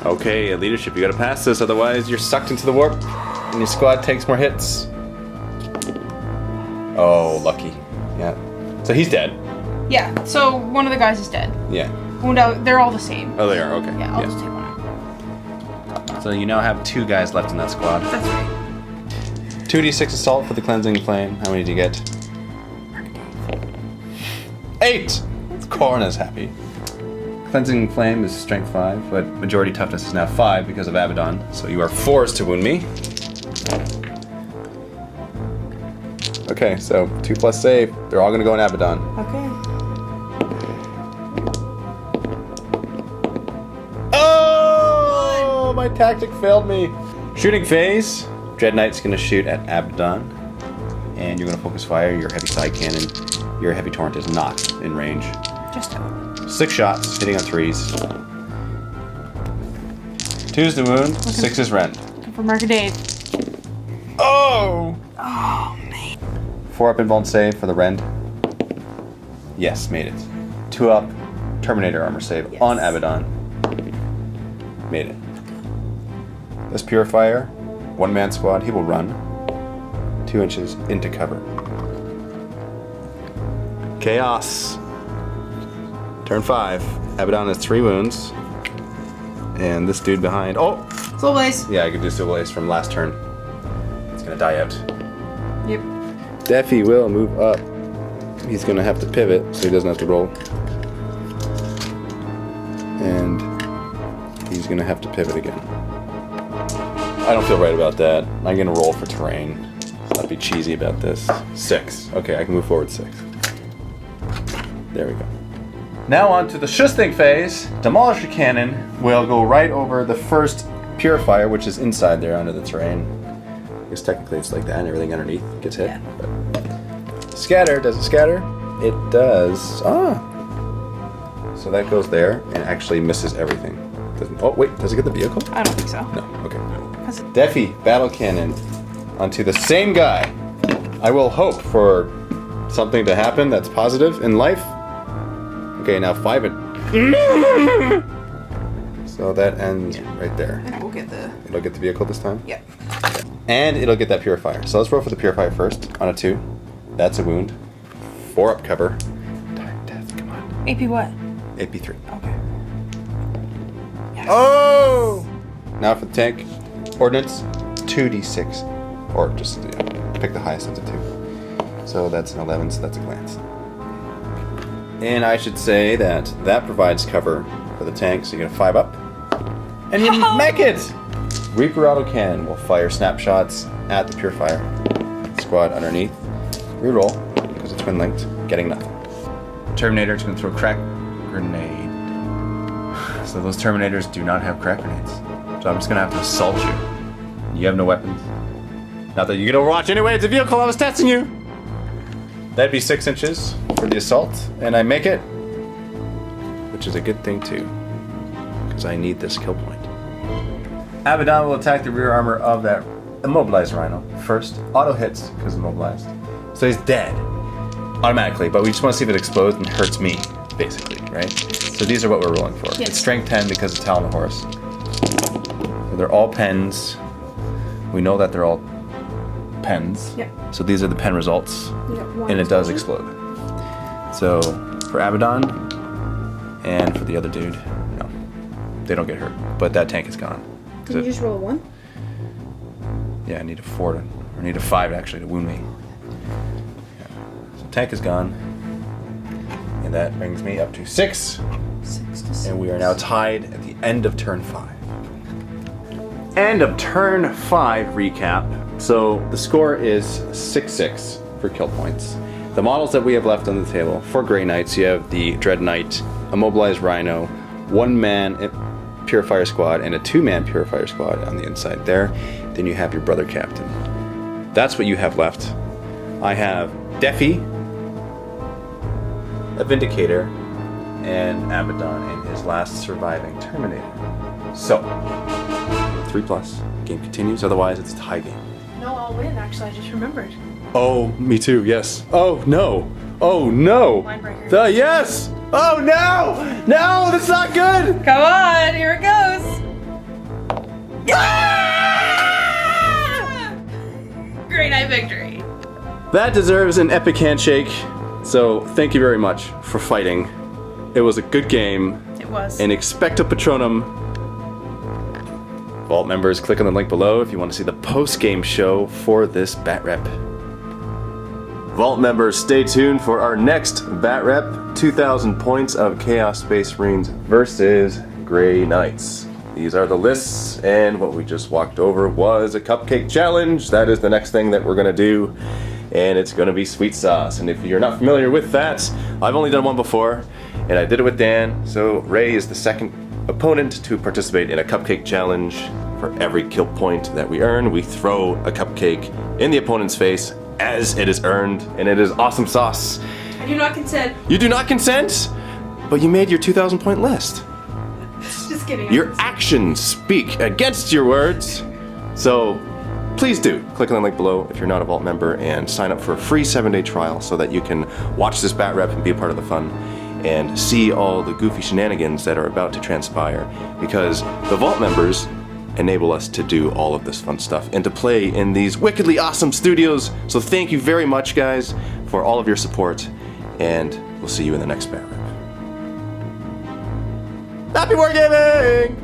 no! Okay, leadership, you gotta pass this, otherwise you're sucked into the warp and your squad takes more hits. Oh, lucky. Yeah. So he's dead. Yeah. So one of the guys is dead. Yeah. Wound out. They're all the same. Oh, they are, okay. Yeah. I'll just take one out. So you now have 2 guys left in that squad. That's right. 2d6 assault for the Cleansing Flame. How many do you get? 8! Corn is happy. Cleansing Flame is strength 5, but majority toughness is now 5 because of Abaddon. So you are forced to wound me. Okay, so 2 plus save. They're all gonna go in Abaddon. Okay. Oh! My tactic failed me. Shooting phase. Dread Knight's gonna shoot at Abaddon. And you're gonna focus fire your heavy side cannon. Your heavy torrent is not in range. Just out. 6 shots, hitting on 3s. 2's the wound, 6 is rend. Looking for Market Dave. Oh! Oh man. 4 up invuln save for the rend. Yes, made it. 2 up Terminator armor save on Abaddon. Made it. This Purifier, 1-man squad, he will run 2 inches into cover. Chaos. Turn 5. Abaddon has 3 wounds. And this dude behind. Oh! Soul Blaze. Yeah, I could do Soul Blaze from last turn. It's gonna die out. Yep. Deafy will move up. He's gonna have to pivot, so he doesn't have to roll. and he's gonna have to pivot again. I don't feel right about that. I'm gonna roll for terrain. Let's not be cheesy about this. 6. Okay, I can move forward 6. There we go. Now on to the Schusting phase. Demolish your cannon. We'll go right over the first purifier, which is inside there under the terrain. I guess technically it's like that, and everything underneath gets hit. Yeah. But scatter, does it scatter? It does. So that goes there and actually misses everything. Oh wait, does it get the vehicle? I don't think so. No, okay. Deafy, battle cannon onto the same guy. I will hope for something to happen that's positive in life. Okay, now 5 it. So that ends right there. And we'll get the... It'll get the vehicle this time? Yep. And it'll get that purifier. So let's roll for the purifier first on a 2. That's a wound. 4 up cover. Death, come on. AP what? AP 3. Okay. Yes. Oh! Now for the tank. Ordnance, 2d6. Or just pick the highest of the 2. So that's an 11, so that's a glance. And I should say that provides cover for the tank, so you get a 5 up. And you mech it! Reaper autocannon will fire snapshots at the purifier. Squad underneath. Reroll, because it's twin linked, getting nothing. Terminator's gonna throw crack grenade. So those Terminators do not have crack grenades. So I'm just gonna have to assault you. You have no weapons. Not that you get Overwatch anyway, it's a vehicle, I was testing you! That'd be 6 inches for the assault, and I make it. Which is a good thing too, because I need this kill point. Abaddon will attack the rear armor of that immobilized rhino. First, auto hits, because immobilized. So he's dead, automatically, but we just want to see if it explodes and hurts me, basically, right? So these are what we're rolling for. Yes. It's strength 10 because it's Talon Horse. So they're all pens. We know that they're all pens. Yep. So these are the pen results, You got 1 and it does explosion. explode. So for Abaddon and for the other dude, no, they don't get hurt. But that tank is gone. Can you just roll a 1? Yeah, I need a 4 or I need a 5 actually to wound me. Yeah. So tank is gone, and that brings me up to 6. 6 to 6. And we are now tied at the end of turn 5. End of turn 5 recap. So the score is 6-6 for kill points. The models that we have left on the table for Grey Knights, you have the Dread Knight, Immobilized Rhino, 1-man Purifier Squad, and a 2-man Purifier Squad on the inside there. Then you have your Brother Captain. That's what you have left. I have Deafy, a Vindicator, and Abaddon and his last surviving Terminator. So, 3+. Game continues, otherwise it's a tie game. No, I'll win, actually. I just remembered. Oh, me too, yes. Oh, no. Oh, no. Line breaker. Yes! Oh, no! No, that's not good! Come on, here it goes. Great night victory. That deserves an epic handshake. So, thank you very much for fighting. It was a good game. It was. And expecto patronum. Vault members, click on the link below if you want to see the post-game show for this Batrep. Vault members, stay tuned for our next Batrep, 2,000 points of Chaos Space Marines versus Grey Knights. These are the lists, and what we just walked over was a cupcake challenge. That is the next thing that we're gonna do, and it's gonna be sweet sauce. And if you're not familiar with that, I've only done one before, and I did it with Dan, so Reigh is the second opponent to participate in a cupcake challenge. For every kill point that we earn, we throw a cupcake in the opponent's face as it is earned, and it is awesome sauce. I do not consent. You do not consent, but you made your 2,000 point list. Just kidding. Your actions speak against your words. So please do click on the link below if you're not a Vault member and sign up for a free 7-day trial so that you can watch this Batrep and be a part of the fun and see all the goofy shenanigans that are about to transpire, because the Vault members enable us to do all of this fun stuff and to play in these wickedly awesome studios. So thank you very much, guys, for all of your support, and we'll see you in the next Batrep. Happy Wargaming!